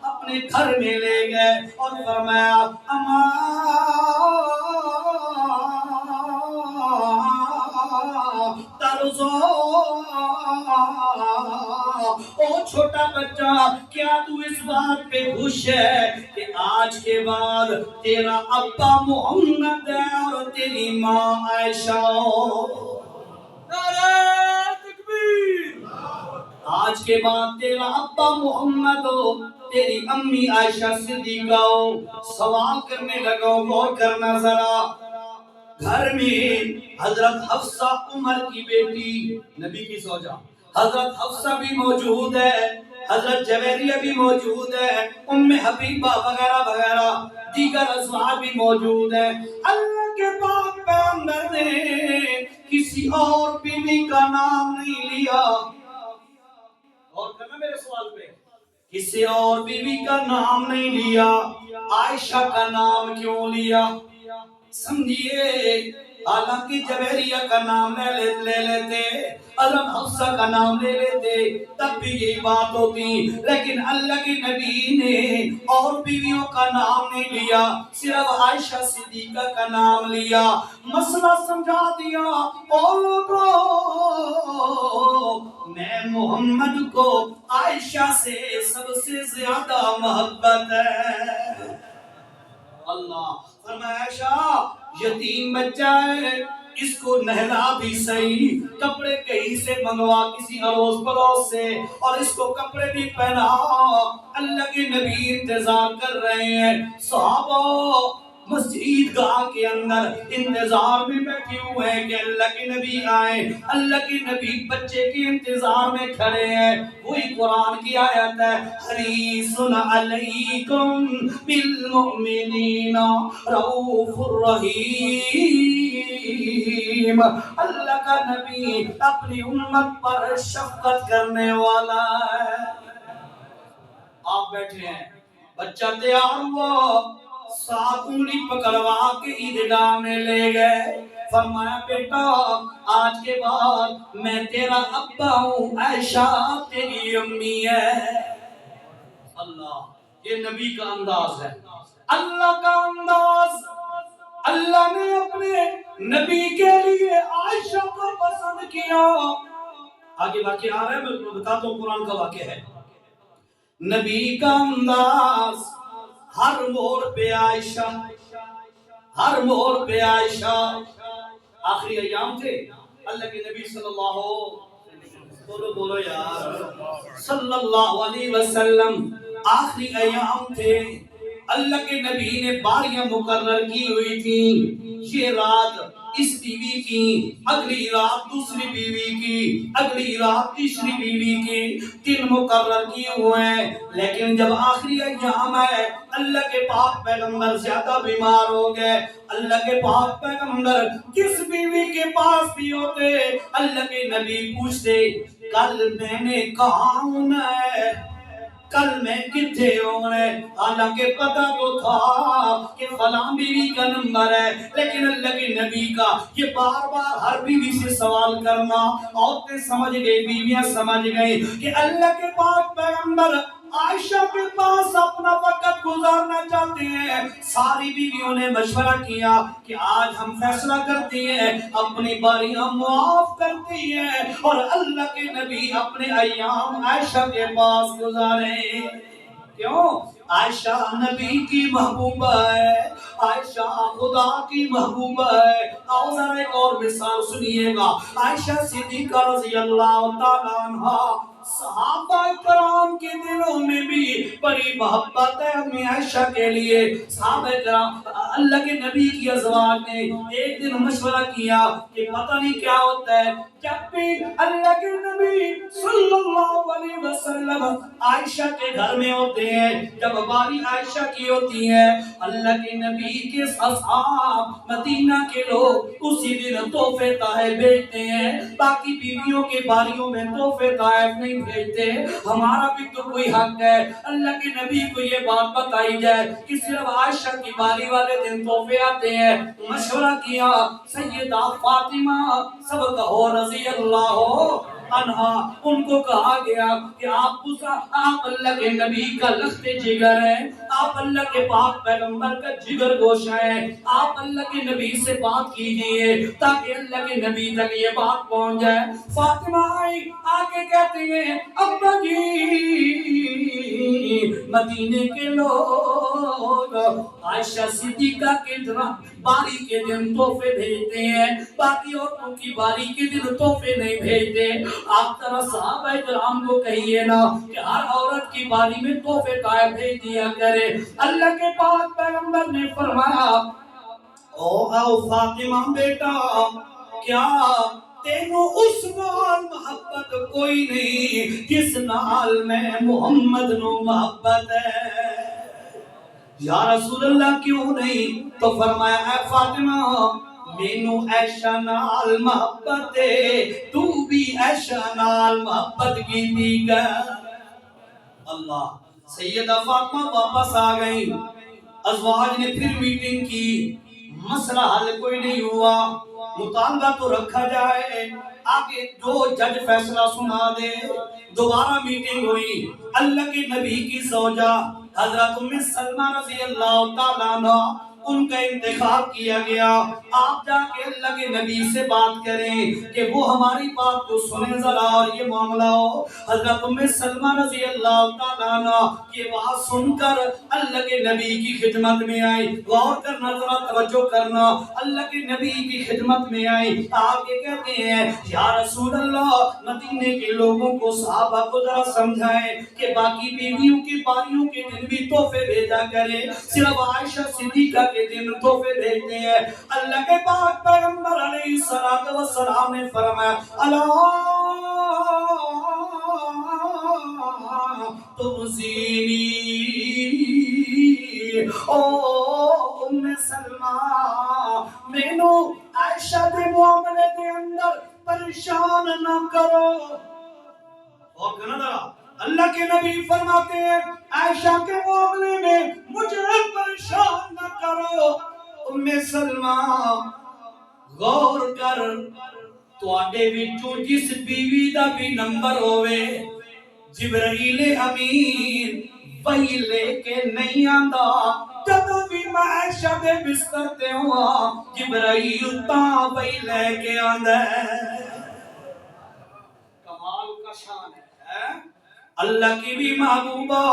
اپنے گھر میں لے گئے اور فرمایا او چھوٹا بچہ، کیا تو اس بات پہ خوش ہے کہ آج کے بعد تیرا ابا محمد ہے اور تیری ماں عائشہ؟ نعرہ تکبیر! آج کے بعد تیرا ابا محمد ہو، تیری امی عائشہ صدیقہ ہو۔ سوال کرنے لگا، غور کرنا ذرا، گھر میں حضرت حفصہ عمر کی بیٹی، نبی کی زوجہ حضرت حفصہ بھی موجود ہے، حضرت جویریہ بھی موجود ہے، ام حبیبہ وغیرہ وغیرہ دیگر ازواج بھی موجود ہیں۔ اللہ کے پاک پیغمبر نے کسی اور بیوی کا نام نہیں لیا، اور کرنا میرے سوال پہ، کسی اور بیوی کا نام نہیں لیا، عائشہ کا نام کیوں لیا؟ سمجھیے، حالانکہ جویریہ کا نام لے لیتے، حضرت حفصہ کا نام لے لیتے، تب بھی یہی بات ہوتی، لیکن اللہ کے نبی نے اور بیویوں کا نام نہیں لیا، صرف عائشہ صدیقہ کا نام لیا۔ مسئلہ سمجھا دیا، اور لوگوں، میں محمد کو عائشہ سے سب سے زیادہ محبت ہے۔ اللہ فرمایا عائشہ یتیم بچہ ہے، اس کو نہلا بھی صحیح، کپڑے کہیں سے منگوا کسی اڑوس پڑوس سے، اور اس کو کپڑے بھی پہنا۔ اللہ کے نبی انتظار کر رہے ہیں، صحابہ مسجد گاہ کے اندر انتظار میں بیٹھے ہوئے ہیں کہ اللہ کے نبی آئیں۔ اللہ کے نبی بچے کے انتظار میں کھڑے ہیں۔ وہی قرآن کی آیت ہے، حریص علیکم بالمؤمنین رؤوف الرحیم۔ اللہ کا نبی اپنی امت پر شفقت کرنے والا ہے۔ آپ بیٹھے ہیں، بچہ تیار ہوا، ساتھ انگلی پکڑوا کے عیدگاہ میں لے گئے، فرمایا بیٹا آج کے بعد میں تیرا ابا ہوں، عائشہ تیری امی ہے۔ اللہ، یہ نبی کا انداز ہے، اللہ کا انداز۔ اللہ نے اپنے نبی کے لیے عائشہ کو پسند کیا۔ آگے واقعہ آ رہا ہے، میں بتاتا ہوں، قرآن کا واقعہ ہے۔ نبی کا انداز، ہر موڑ پہ عائشہ، ہر موڑ پہ عائشہ۔ آخری ایام تھے، اللہ کے نبی صلی اللہ بولو یار صلی اللہ علیہ وسلم، آخری ایام تھے، اللہ کے نبی نے باریاں مقرر کی ہوئی تھی، یہ رات اس بیوی کی، اگلی رات دوسری بیوی کی، اگلی رات تیسری بیوی کی، دن مقرر کیے ہوئے ہیں۔ لیکن جب آخری ایام ہے، اللہ کے پاک پیغمبر زیادہ بیمار ہو گئے۔ اللہ کے پاک پیغمبر کس بیوی کے پاس بھی ہوتے، اللہ کے نبی پوچھتے کل میں نے کہاں ہونا ہے، کل میں کتھے ہونا ہے؟ حالانکہ پتہ تو تھا کہ فلاں بیوی کا نمبر ہے، لیکن اللہ کے نبی کا یہ بار بار ہر بیوی سے سوال کرنا، عورتیں سمجھ گئی، بیویاں سمجھ گئی کہ اللہ کے پاک پیغمبر عائشہ کے پاس اپنا وقت گزارنا چاہتے ہیں۔ ساری بیویوں نے مشورہ کیا کہ آج ہم فیصلہ کرتی ہیں، اپنی باریاں معاف کرتی ہیں، اور اللہ کے نبی اپنے ایام عائشہ کے پاس گزاریں۔ کیوں؟ عائشہ نبی کی محبوبہ ہے، عائشہ خدا کی محبوبہ ہے۔ آؤ ذرا ایک اور مثال سنیے گا، عائشہ صدیقہ رضی اللہ تعالیٰ عنہ صحابہ کرام کے دلوں میں بھی بڑی محبت ہے امی عائشہ کے لیے. صحابہ کرام اللہ کے نبی کی ازواج نے ایک دن مشورہ کیا کہ پتہ نہیں کیا ہوتا ہے، جب بھی اللہ کے نبی صلی اللہ علیہ وسلم عائشہ کے گھر میں ہوتے ہیں، جب باری عائشہ کی ہوتی ہے، اللہ کے نبی کے اصحاب مدینہ کے لوگ اسی دن تحفے تحائف بھیجتے ہیں، باقی بیویوں کے باریوں میں تحفے تحائف نہیں بھیجتے. ہمارا بھی تو کوئی حق ہے. اللہ کے نبی کو یہ بات بتائی جائے کہ صرف عائشہ کی باری والے دن تحفے آتے ہیں. مشورہ کیا، سیدہ فاطمہ سب کہو رضی اللہ عنہا، ان کو کہا گیا کہ آپ اللہ کے نبی کا لخت جگر ہیں، آپ اللہ کے پاک پیغمبر کا جگر گوشہ ہیں، آپ اللہ کے نبی سے بات کیجئے تاکہ اللہ کے نبی تک یہ بات پہنچ جائے. فاطمہ آئی، آگے کہتے ہیں ابا جی مدینے کے لوگ عائشہ صدیقہ کے باری کے دن تحفے بھیجتے ہیں، باقی عورتوں کی باری کے دن تحفے نہیں بھیجتے. آپ ذرا صحابہ کرام کو کہیے نا کہ ہر عورت کی باری میں تحفے تحائف بھیج دیا کرے. اللہ کے پاک پیغمبر نے فرمایا او فاطمہ بیٹا، کیا تینوں اس نال محبت کوئی نہیں جس نال میں محمد نو محبت ہے؟ یا رسول اللہ کیوں نہیں؟ تو فرمایا اے فاطمہ مینوں عائشہ نال محبت ہے، تو بھی عائشہ نال محبت کیتی کر. اللہ. سیدہ فاطمہ واپس آ گئی، ازواج نے پھر میٹنگ کی، مسئلہ حل کوئی نہیں ہوا، مطالبہ تو رکھا جائے، آگے جو جج فیصلہ سنا دے. دوبارہ میٹنگ ہوئی، اللہ کے نبی کی زوجہ حضرت ام سلمہ رضی اللہ تعالیٰ عنہ ان کا انتخاب کیا گیا. آپ جا کے اللہ کے نبی سے بات کریں کہ وہ ہماری بات کو سنیں ذرا اور یہ معاملہ ہو. حضرت ام سلمہ رضی اللہ تعالیٰ عنہ یہ بات سن کر اللہ کے نبی کی خدمت میں آئی. غور کرنا، ذرا توجہ کرنا، اللہ کے نبی کی خدمت میں آئی. آپ یہ کہتے ہیں یا رسول اللہ مدینے کے لوگوں کو صحابہ کو ذرا سمجھائیں کہ باقی بیویوں کی باریوں کے دن بھی تحفے بھیجا کریں، صرف عائشہ صدیقہ کے دن تحفے بھیجتے ہیں. اللہ کے پاک پیغمبر علیہ الصلوۃ والسلام نے فرمایا الا تمزینی او ام سلمہ، مینو عائشہ دے معاملے دے اندر پریشان نہ کرو. اور کہنا ذرا اللہ کے نبی فرماتے ہیں عائشہ کے معاملے میں مجھے پریشان نہ کرو. ام سلمہ غور کر، تواڈے وچوں جس بیوی دا بھی نمبر ہوئے جبرائیل امین وہی لے کے نہیں آندا. جدوں بھی میں عائشہ دے بستر تے ہوا جبرائیل تاں وہی لے کے آندا ہے. کمال کا شان ہے. اللہ کی بھی محبوبہ،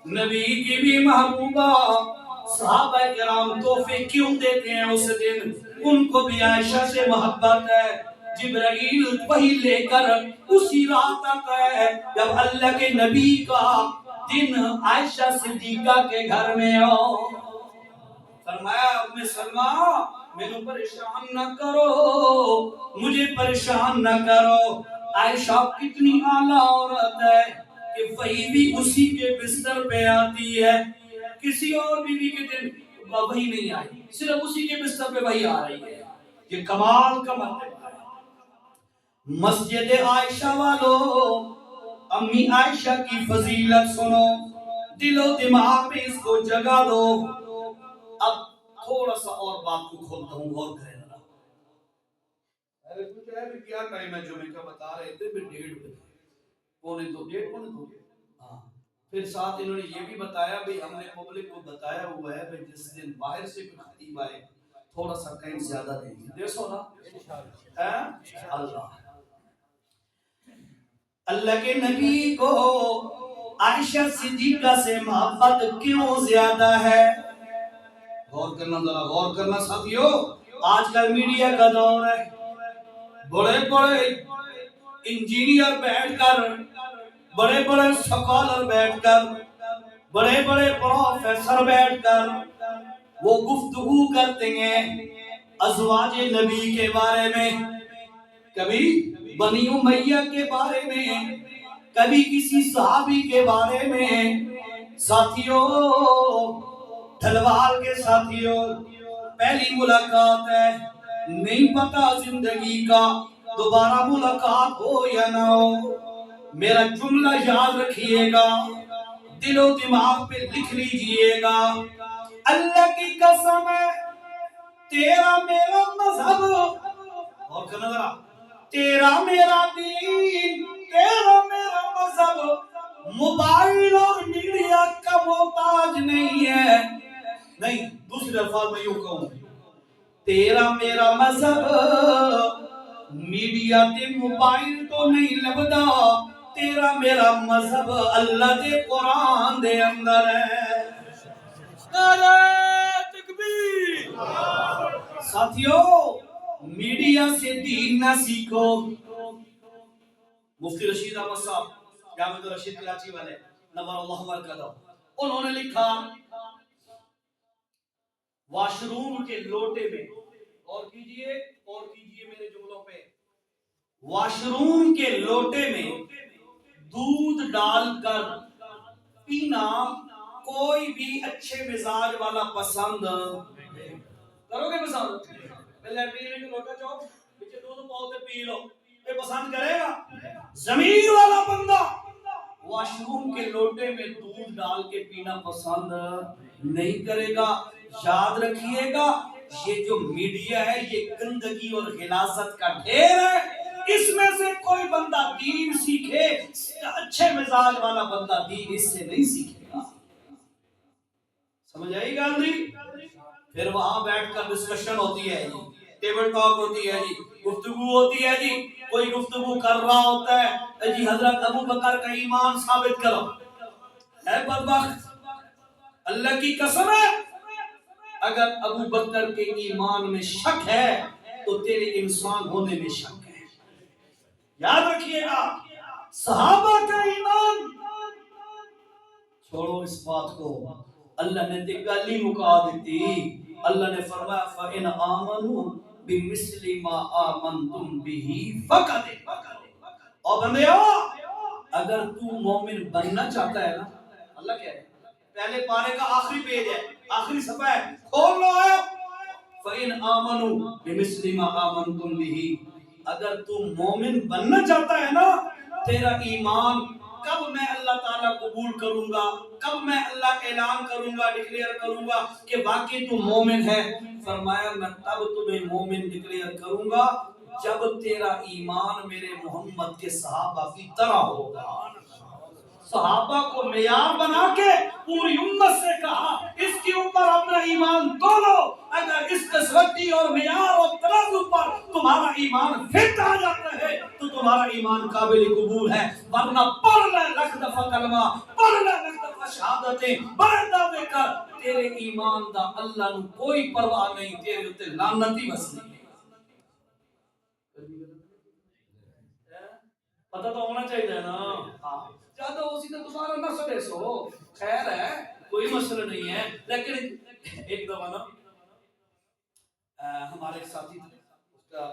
نبی کی بھی محبوبہ. صحابہ کرام تحفے کیوں دیتے ہیں اس دن؟ ان کو بھی عائشہ سے محبت ہے. جبرائیل وحی لے کر اسی رات آتا ہے جب اللہ کے نبی کا دن عائشہ صدیقہ کے گھر میں ہو. فرمایا ام سلمہ مجھے پریشان نہ کرو، مجھے پریشان نہ کرو. عائشہ کتنی اعلیٰ عورت ہے کہ وہی بھی اسی کے بستر پہ آتی ہے. کسی اور بیوی کے دن وہی نہیں آئی، صرف اسی کے بستر پہ وہی آ رہی ہے. یہ کمال کا مرتبہ ہے. مسجد عائشہ والو، امی عائشہ کی فضیلت سنو، دل و دماغ میں اس کو جگہ دو. اب تھوڑا سا اور بات کو کھولتا ہوں، غور کریں ذرا. کچھ ہے بھی کیا ٹائم ہے جمعے کا بتا رہے تھے بھی 1:30 پونے 2 ہاں. پھر ساتھ انہوں نے یہ بھی بتایا بھی ہم نے پبلک کو بتایا ہوا ہے بھی جس دن باہر سے کوئی خطیب آئے تھوڑا سا ٹائم زیادہ دیں گے. دیکھو نا اللہ اللہ کے نبی کو عائشہ صدیقہ سے محبت کیوں زیادہ ہے؟ غور کرنا، ذرا غور کرنا ساتھیو. آج کل میڈیا کا دور ہے، بڑے بڑے انجینئر بیٹھ کر بڑے بڑے سکالر بیٹھ کر، بڑے بڑے پروفیسر بیٹھ کر وہ گفتگو کرتے ہیں ازواج نبی کے بارے میں، کبھی بنی امیہ کے بارے میں، کبھی کسی صحابی کے بارے میں۔ ساتھیوں، ڈھلوال کے ساتھیوں، پہلی ملاقات ہے، نہیں پتا زندگی کا دوبارہ ملاقات ہو یا نہ ہو۔ میرا جملہ یاد رکھیے گا، دل و دماغ پہ لکھ لیجئے گا، اللہ کی قسم ہے تیرا میرا مذہب، اور کہنا ذرا، تیرا میرا دین، تیرا میرا مذہب موبائل اور میڈیا کا محتاج نہیں ہے۔ نہیں، دوسرے الفاظ میں یوں کہوں، تیرا میرا مذہب میڈیا تے موبائل تو نہیں لبدا، تیرا میرا مذہب اللہ دے قرآن دے اندر ہے۔ نعرہ تکبیر۔ ساتھیوں، میڈیا سے دین نہ سیکھو۔ مفتی رشید احمد صاحب، جامعہ رشید کراچی والے، نور اللہ مرکزہ، انہوں نے لکھا واش روم کے لوٹے میں، اور کیجئے میرے جملوں پہ، واش روم کے لوٹے میں دودھ ڈال کر پینا کوئی بھی اچھے مزاج والا پسند کرو گے؟ پسند لیٹرین میں لوٹا چاہو پیچھے دودھ پاؤ تے پی لو، یہ پسند کرے گا؟ ضمیر والا بندہ واش روم کے لوٹے میں دودھ ڈال کے پینا پسند نہیں کرے گا۔ یاد رکھیے گا، یہ جو میڈیا ہے یہ گندگی اور غلاظت کا ڈھیر ہے، اس میں سے کوئی بندہ دین سیکھے، اچھے مزاج والا بندہ دین اس سے نہیں سیکھے گا۔ سمجھ آئی گا نہیں؟ پھر وہاں بیٹھ کر ڈسکشن ہوتی ہے جی، ٹیبل ٹاک ہوتی ہے جی، گفتگو ہوتی ہے جی، کوئی گفتگو کر رہا ہوتا ہے جی حضرت ابو بکر کا ایمان ثابت کرو، ہے بدبخت، اللہ کی قسم ہے اگر ابو بکر کے ایمان میں شک ہے تو تیرے انسان ہونے میں شک ہے۔ یاد رکھیے گا، صحابہ کا ایمان چھوڑو اس بات کو، اللہ نے تے گل ہی مکا دیتی، اللہ نے فرمایا فَإِنْ آمَنُوا بِمِثْلِ مَا آمَنْتُمْ بِهِ فَقَدْ، اور بندیو اگر تو مومن بننا چاہتا ہے نا، اللہ کہہ رہے پہلے پارے کا آخری پیج ہے، آخری صفحہ ہے، کھول لو آیا، فَإِنْ آمَنُوا بِمِثْلِ مَا آمَنْتُمْ بِهِ، اگر تو مومن بننا چاہتا ہے نا، تیرا ایمان کب میں اللہ تعالیٰ قبول کروں گا، کب میں اللہ اعلان کروں گا، ڈکلیئر کروں گا کہ واقعی تو مومن ہے؟ فرمایا میں تب تمہیں مومن ڈکلیئر کروں گا جب تیرا ایمان میرے محمد کے صحابہ کی طرح ہوگا۔ صحابہ کو معیار بنا کے پوری امت سے کہا اس کی اوپر اپنا ایمان تولو، اگر اس کثرتی اور معیار اور ترازو پر تمہارا ایمان فٹ آ جاتا ہے تو تمہارا ایمان قابل قبول ہے، ورنہ پڑھ لے لکھ دفعہ کلمہ، پڑھ لے لکھ دفعہ شہادتیں، بڑے دعوے کر، تیرے ایمان دا اللہ نو کوئی پرواہ نہیں، تیرے اتے لعنت ہی بس نہیں۔ پتہ تو ہونا چاہیے نا، ہاں زیادہ اسی تو دوبارہ نہ سڑے سو خیر ہے، کوئی مسئلہ نہیں ہے، لیکن ایک دفعہ نا ہمارے ایک ساتھی تھے، اس کا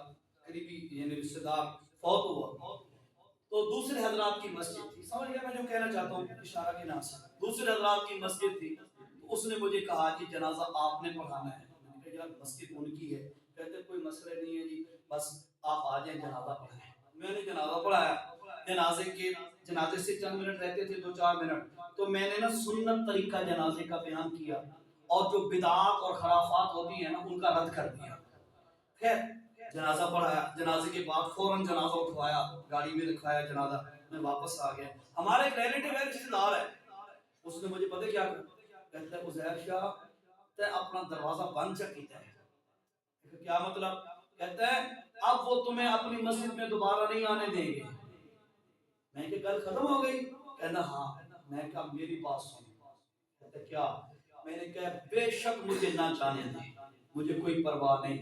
قریبی یعنی رشتہ دار فوت ہوا، تو دوسرے حضرات کی مسجد تھی، سمجھ گیا میں جو کہنا چاہتا ہوں اشارہ کے نام سے، دوسرے حضرات کی مسجد تھی، تو اس نے مجھے کہا کہ جنازہ آپ نے پڑھانا ہے، میں نے کہا یار مسجد ان کی ہے، کہتے کوئی مسئلہ نہیں ہے جی بس آپ آ جائیں جنازہ پڑھائیں۔ میں نے جنازہ پڑھایا، جنازے سے چند منٹ رہتے تھے، 2-4 منٹ، تو میں نے نا سنت طریقہ جنازے کا بیان کیا اور جو بدعات اور خرافات ہوتی ہیں نا ان کا رد کر دیا۔ خیر جنازہ پڑھایا، جنازے کے بعد فوراً جنازہ اٹھوایا، گاڑی میں رکھوایا جنازہ، میں واپس آ گیا۔ ہمارا ایک ریلیٹیو ہے، رشتہ دار ہے، اس نے مجھے پتہ کیا کہتا ہے عزیر شاہ تے اپنا دروازہ بند چا کیتا ہے۔ کیا مطلب؟ کہتا ہے اب وہ تمہیں اپنی مسجد میں دوبارہ نہیں آنے دیں گے۔ میں کہ گل ختم ہو گئی؟ کہنا ہاں۔ میں کہا میری بات سن۔ کہتا کیا؟ میں نے کہا بے شک مجھے نہ جانے دیں، مجھے کوئی پرواہ نہیں،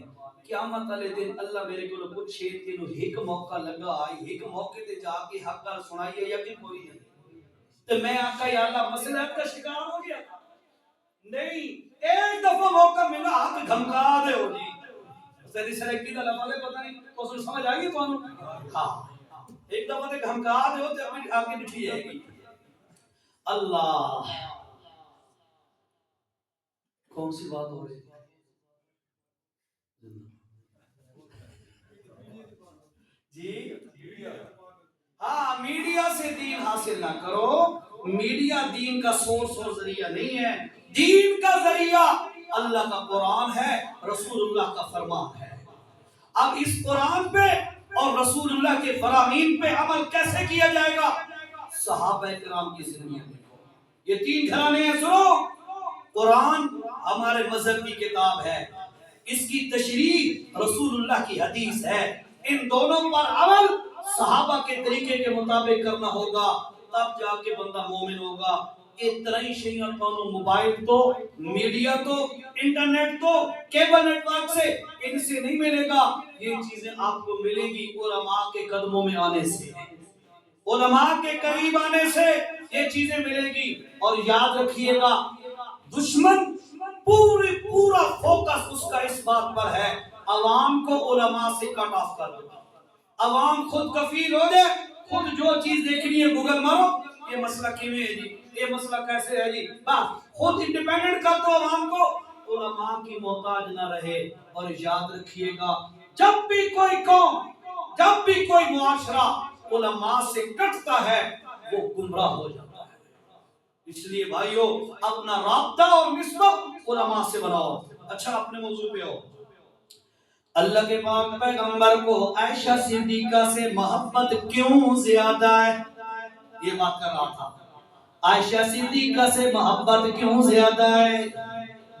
قیامت والے دن اللہ میرے کو پوچھے تینوں ایک موقع لگا آئی، ایک موقع تے جا کے حق گل سنائی ہے یا کہ کوئی نہیں؟ تو میں آقا یا اللہ مسلحت کا شکار ہو گیا تھا؟ نہیں، ایک دفعہ موقع ملا ہاتھ دھمکا دے ہو جی سیدی سلیکٹی دا لفظ ہے پتہ نہیں تو سمجھ آگئی تو ہاں ایک دفعہ تے دھمکا دے ہو تے اپنی آگے بٹھی جائے گی. اللہ کون سی بات ہو رہی ہے جی؟ ہاں میڈیا سے دین حاصل نہ کرو. میڈیا دین کا سورس اور ذریعہ نہیں ہے. دین کا ذریعہ اللہ کا قرآن ہے، رسول اللہ کا فرمان ہے. اب اس قرآن پہ اور رسول اللہ کے فرامین پہ عمل کیسے کیا جائے گا؟ صحابہ کرام کی زندگی دیکھو. یہ تین گھرانے ہیں. سنو، قرآن ہمارے مذہب کی کتاب ہے، اس کی تشریح رسول اللہ کی حدیث ہے. ان دونوں پر عمل صحابہ کے طریقے کے مطابق کرنا ہوگا، تب جا کے بندہ مومن ہوگا. اتنی شیئر تو موبائل تو میڈیا تو انٹرنیٹ تو کیبل نیٹ ورک سے ان سے نہیں ملے گا. یہ چیزیں آپ کو ملے گی علماء کے قدموں میں آنے سے، علماء کے قریب آنے سے یہ چیزیں ملے گی. اور یاد رکھیے گا دشمن پورا فوکس اس کا اس بات پر ہے عوام کو علماء سے کٹ آف کر دو. عوام خود کفیل ہو جائے، خود جو چیز دیکھنی ہے گوگل مارو، یہ مسئلہ کیویں ہے جی، یہ مسئلہ کیسے ہے جی، بس خود انڈیپینڈنٹ کر دو عوام کو، علماء کی محتاج نہ رہے. اور یاد رکھیے گا جب بھی کوئی قوم، جب بھی کوئی معاشرہ علماء سے کٹتا ہے وہ گمراہ ہو جاتا ہے. اس لیے بھائیو اپنا رابطہ اور نسبت علماء سے بناؤ. اچھا اپنے موضوع پہ آؤ. اللہ کے پاک پیغمبر کو عائشہ صدیقہ سے محبت کیوں زیادہ ہے؟ یہ بات کر رہا تھا. عائشہ صدیقہ سے محبت کیوں زیادہ ہے؟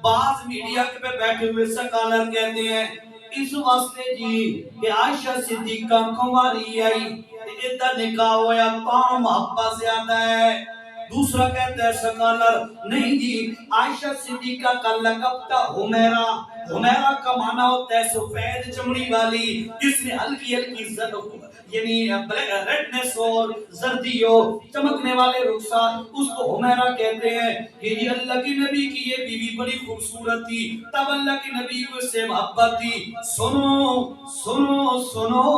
بعض میڈیا پہ بیٹھے ہوئے سکالر کہتے ہیں اس واسطے جی کہ عائشہ صدیقہ کنواری آئی ادھا نکاح ہویا تو محبت زیادہ ہے. دوسرا کہتا ہے سکالر نہیں جی عائشہ صدیقہ کا لقب تھا حمیرہ. حمیرہ کا معنی ہوتا ہے سفید چمڑی والی، جس میں ہلکی ہلکی یعنی ریڈنس اور زردی ہو چمکنے والے رخسار، اس کو حمیرہ کہتے ہیں. یہ اللہ کے نبی کی یہ بیوی بڑی خوبصورت تھی، تب اللہ کے نبی کو اس سے محبت تھی. سنو سنو سنو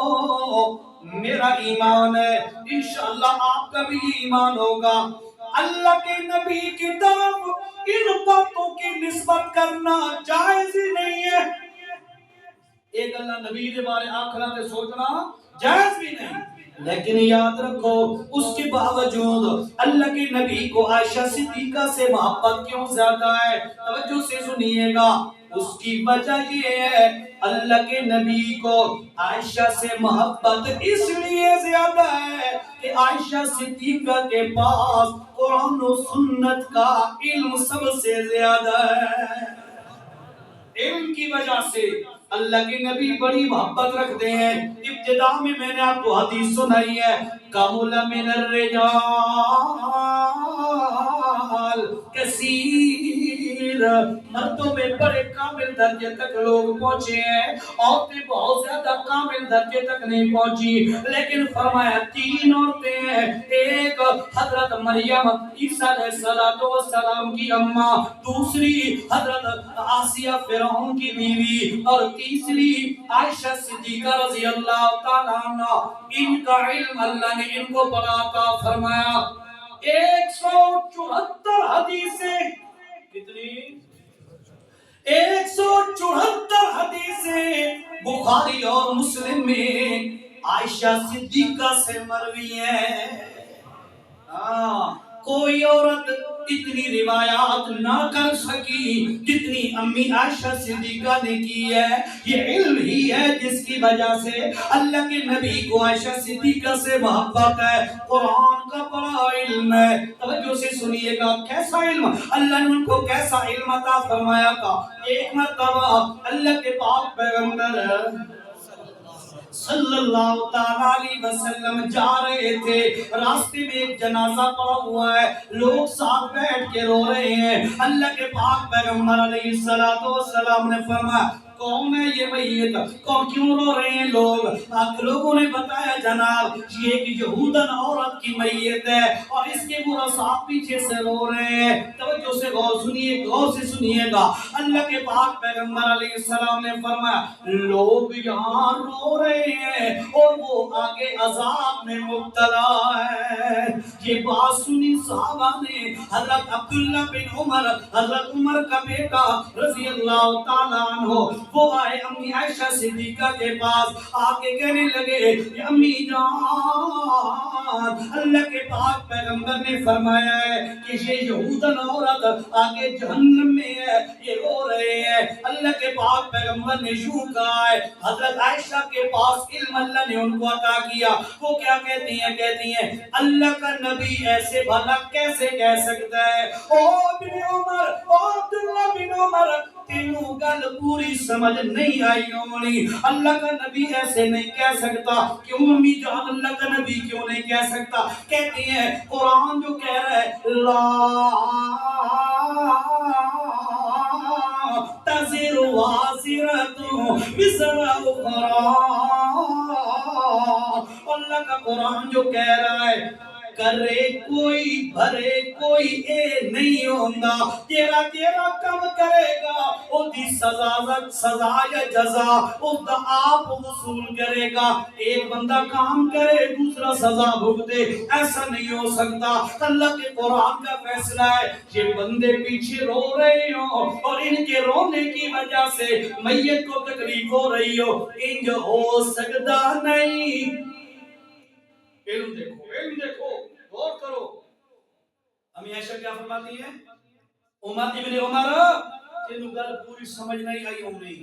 میرا ایمان ہے انشاءاللہ آپ کا بھی ایمان ہوگا. اللہ کے نبی کی طرف ان باتوں کی نسبت کرنا جائز ہی نہیں ہے. ایک اللہ نبی کے بارے آخرہ تے سوچنا جائز بھی نہیں. لیکن یاد رکھو اس کے باوجود اللہ کے نبی کو عائشہ صدیقہ سے محبت کیوں زیادہ ہے؟ توجہ سے سنیے گا. اس کی وجہ یہ ہے اللہ کے نبی کو عائشہ سے محبت اس لیے زیادہ ہے کہ عائشہ صدیقہ کے پاس قرآن و سنت کا علم سب سے زیادہ ہے. علم کی وجہ سے اللہ کے نبی بڑی محبت رکھتے ہیں. ابتدا میں نے آپ کو حدیث سنائی ہے کمل من الرجال کثیر، مردوں میں بڑے کامل درجے تک لوگ پہنچے ہیں، عورتیں بہت زیادہ کامل درجے تک نہیں پہنچی. لیکن فرمایا تین عورتیں ہیں، ایک حضرت مریم عیسیٰ علیہ السلام کی اماں، دوسری حضرت آسیہ فرعون کی بیوی، اور تیسری عائشہ صدیقہ رضی اللہ تعالیٰ عنہ. ان کا علم اللہ نے ان کو بڑا عطا فرمایا. 174 حدیثیں، کتنی؟ 174 حدیثیں بخاری اور مسلم میں عائشہ صدیقہ سے مروی ہیں. کوئی عورت اتنی روایات نہ کر سکی جتنی امی عائشہ صدیقہ نے کی ہے. یہ علم ہی ہے جس کی وجہ سے اللہ کے نبی کو عائشہ صدیقہ سے محبت ہے. قرآن کا بڑا علم ہے. توجہ سے سنیے گا کیسا علم اللہ نے ان کو کیسا علم عطا فرمایا تھا. ایک مرتبہ اللہ کے پاک پیغمبر صلی اللہ تعالیٰ علیہ وسلم جا رہے تھے، راستے میں ایک جنازہ پڑا ہوا ہے، لوگ ساتھ بیٹھ کے رو رہے ہیں. اللہ کے پاک پیغمبر علیہ السلام نے فرمایا کون ہے یہ میت, کون کیوں رو رہے ہیں لوگ؟ آپ لوگوں نے بتایا جناب یہ ایک یہودن عورت کی میت ہے اور اس کے ورثاء پیچھے سے رو رہے ہیں. توجہ سے غور سے سنیے گا. اللہ کے پاک پیغمبر علیہ السلام نے فرمایا لوگ یہاں رو رہے ہیں اور وہ آگے عذاب میں مبتلا ہے. یہ بات سنی صحابہ نے. حضرت عبداللہ بن عمر, حضرت عمر کا بیٹا رضی اللہ تعالیٰ عنہ, وہ آئے امی عائشہ صدیقہ کے پاس, آگے کہنے لگے امی جان اللہ کے پاک پیغمبر نے فرمایا ہے کہ یہ یہودن عورت آگے جہنم میں ہے, یہ رو رہے ہیں. اللہ کے پاک پیغمبر نے یوں کہا ہے. حضرت عائشہ کے پاس علم اللہ نے ان کو عطا کیا. وہ کیا کہتی ہیں اللہ کا نبی ایسے بھلا کیسے کہہ سکتا ہے؟ او ابن عمر, او عبداللہ بن عمر, تینوں گل پوری سمجھ نہیں آئی ہونی. اللہ کا نبی ایسے نہیں کہہ سکتا. کیوں امی جان اللہ کا نبی کیوں نہیں کہہ سکتا؟ کہتی ہیں قرآن جو کہہ رہا ہے لا تزر وازرۃ وزر اخری, اللہ کا قرآن جو کہہ رہا ہے کرے کوئی بھرے کوئی اے نہیں ہوندہ, تیرا تیرا کم کرے گا او دی سزا یا جزا او دا آپ وصول کرے گا. ایک بندہ کام کرے دوسرا سزا بھگتے, ایسا نہیں ہو سکتا. اللہ کے قرآن کا فیصلہ ہے یہ بندے پیچھے رو رہے ہوں اور ان کے رونے کی وجہ سے میت کو تکلیف ہو رہی ہو, انج ہو سکتا نہیں. علم دیکھو غور کرو. امی عائشہ کیا فرماتی ہیں؟ عمر ابن عمر تینوں گل پوری سمجھ نہیں آئی ہونی.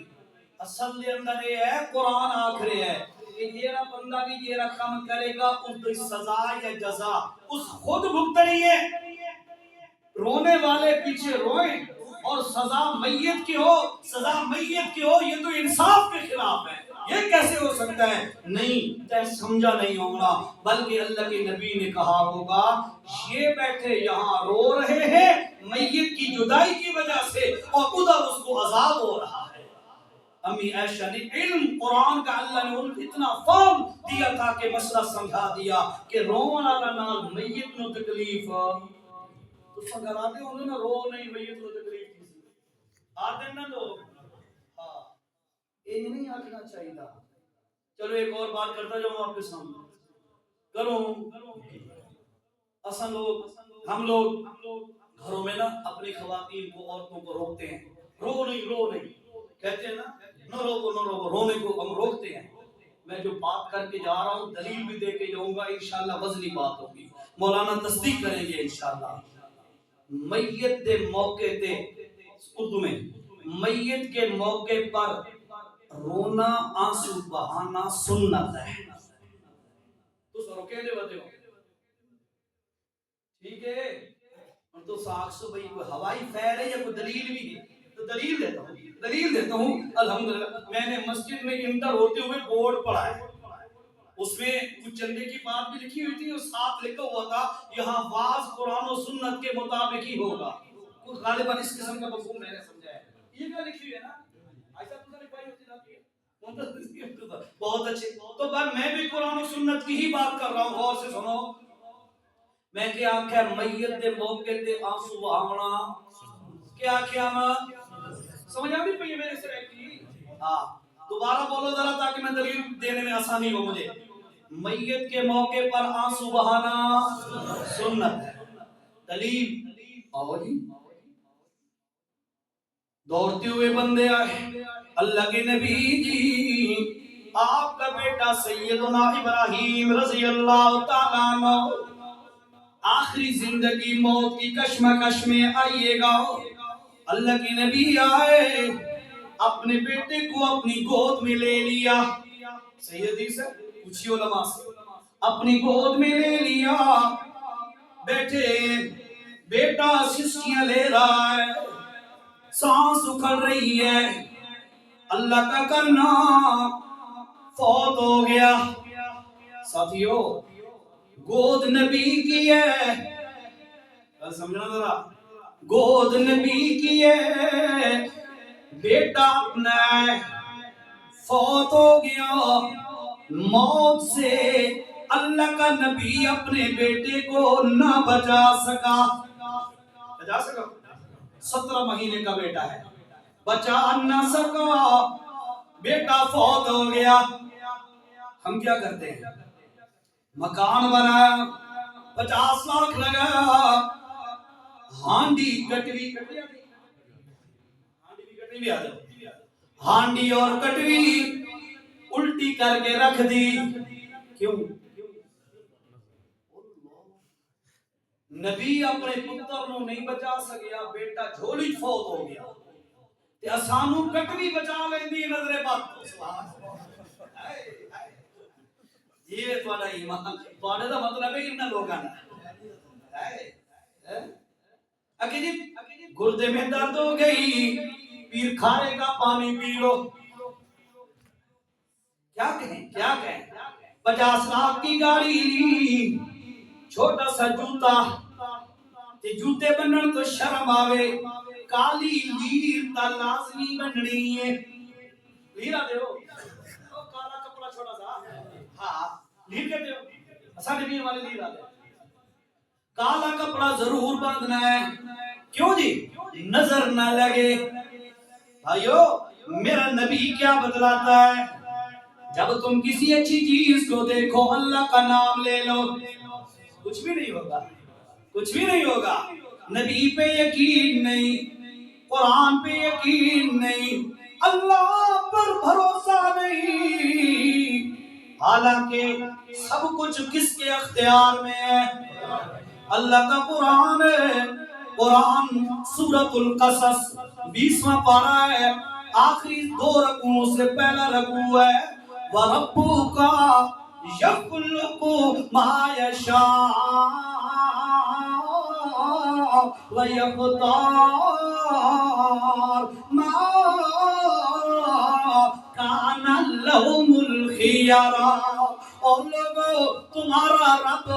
اصل دے اندر یہ ہے قرآن آخری ہے کہ جیرا بندہ بھی جیرا کام کرے گا اس کی سزا یا جزا اس خود بھگتنی ہے. رونے والے پیچھے روئیں اور سزا میت کی ہو, یہ تو انصاف کے خلاف ہے. یہ کیسے ہو سکتا ہے؟ نہیں تے سمجھا نہیں ہوگا. بلکہ اللہ کے نبی نے کہا ہوگا یہ بیٹھے یہاں رو رہے ہیں میت کی جدائی کی وجہ سے اور ادھر اس کو عذاب ہو رہا ہے. امی عائشہ نے علم قرآن کا اللہ نے ان کو اتنا فہم دیا تھا کہ مسئلہ سمجھا دیا کہ رون والا نال میت نو تکلیف تو سنگر آتے ہونے نا رو نہیں میت نو تکلیف کسی آتے نا لوگ. ہاں یہ نہیں آکھنا چاہیے. چلو ایک اور بات کرتا جاؤں آپ کے سامنے. کروں ہم لوگ گھروں میں نا اپنی خواتین کو عورتوں کو روکتے ہیں. رو نہیں کہتے ہیں نا نہ رو, رونے کو ہم روکتے ہیں. میں جو بات کر کے جا رہا ہوں دلیل بھی دے کے جاؤں گا, انشاءاللہ وزنی بات ہوگی, مولانا تصدیق کریں گے انشاءاللہ. میت دے موقع تے اردو میں میت کے موقع پر رونا آنسو بہانا سنت ہے. تو سر کہنے ہوتے ہو ٹھیک ہے تو ساکھ سو بھئی کوئی ہوائی فیر ہے یا کوئی دلیل بھی ہے تو دلیل دیتا ہوں. الحمدللہ میں نے مسجد میں انٹر ہوتے ہوئے بورڈ پڑھا ہے, اس میں کچھ چندے کی بات بھی لکھی ہوئی تھی اور ساتھ لکھا ہوا تھا یہاں واز قرآن و سنت کے مطابق ہی ہوگا. غالباً اس قسم کا مفہوم میں نے سمجھا ہے. یہ کیا لکھی ہوئی ہے نا ایسا تو نہیں پائی ہوتی جاتی ہے. بہت اچھے. تو میں بھی قرآن و سنت کی ہی بات کر رہا ہوں, غور سے سنو. میں کیا آنکھا میت دے موقع تے آنسو بہاونا کیا کیا سمجھ آتی پئی میرے سے رہتی. ہاں دوبارہ بولو ذرا تاکہ میں دلیل دینے میں آسانی ہو مجھے. میت کے موقع پر آنسو بہانا سنت ہے. دلیل آؤ جی. دوڑتے ہوئے بندے آئے, اللہ کے نبی جی آپ کا بیٹا سیدنا ابراہیم رضی اللہ تعالیٰ عنہ آخری زندگی موت کی کشمکش میں آئیے گا. اللہ کے نبی آئے, اپنے بیٹے کو اپنی گود میں لے لیا. صحیح حدیث ہے, پوچھیے علماء سے. اپنی گود میں لے لیا, بیٹھے بیٹا سسکیاں لے رہا ہے, سانس اکھڑ رہی ہے. اللہ کا کرنا فوت ہو گیا. ساتھیو گود نبی کی ہے, سمجھنا ذرا, گود نبی کی ہے, بیٹا اپنا فوت ہو گیا موت سے، اللہ کا نبی اپنے بیٹے کو نہ بچا سکا. بچا سکا؟ 17 مہینے کا بیٹا ہے، بچا نہ سکا، بیٹا فوت ہو گیا. ہم کیا کرتے ہیں؟ مکان بنایا، 50 لاکھ لگایا، ہانڈی کٹوی بھی آ جاتی، ہانڈی اور کٹوی الٹی کر کے رکھ دی. کیوں؟ نبی اپنے پتر نو نہیں بچا سکیا، بیٹا جھولی فوت ہو گیا تے اسانو کٹوی بچا لیندی نظر بات. سبحان اللہ. یہ تھوڑا ایمان، تھوڑے دا مطلب ہے انہاں لوگاں دا اکی جی گردے میں درد ہو گئی، پیر کھارے کا پانی پی لو. کیا کہیں 50 لاکھ کی گاڑی لی، چھوٹا سا جوتا تے جوتے بنن تو شرم آوے، کالی لیر تا لازمی بننی ہے. لیرا دیو او کالا کپڑا چھوٹا سا، ہاں لیر کے دیو اساں نے بھی والے لیرا دے، کالا کپڑا ضرور باندھنا ہے. کیوں جی؟ نظر نہ لگے. بھائیو میرا نبی کیا بتلاتا ہے؟ جب تم کسی اچھی چیز کو دیکھو اللہ کا نام لے لو، کچھ بھی نہیں ہوگا، کچھ بھی نہیں ہوگا. نبی پہ یقین نہیں، قرآن پہ یقین نہیں، اللہ پر بھروسہ نہیں، حالانکہ سب کچھ کس کے اختیار میں ہے؟ اللہ کا قرآن ہے. قرآن سورۃ القصص 20واں پارہ ہے، آخری 2 رکوعوں سے پہلا رکوع ہے. وَرَبُّكَ يَخْلُقُ مَا يَشَاءُ وَيَخْتَارُ مَا كَانَ لَهُمُ الْخِيَرَةُ. اور لوگوں تمہارا رب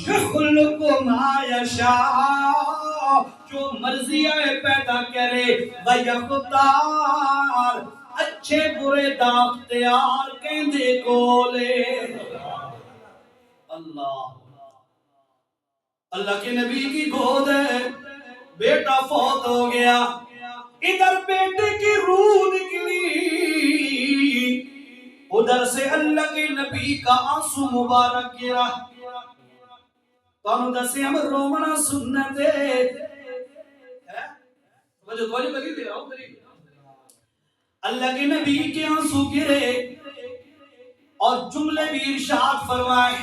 یخلق ما یشاء، جو مرضی ہے پیدا کرے، ویختار اچھے برے دا اختیار کہندے کولے. اللہ کے نبی کی گود ہے، بیٹا فوت ہو گیا، ادھر بیٹے کی روح نکلی، ادھر سے اللہ کے نبی کا آنسو مبارک گرا. تانوں دسے ہم رومنا سنت ہے، توجہ کری دے آؤ کری. اللہ کے نبی کے آنسو گرے اور جملے بھی ارشاد فرمائے،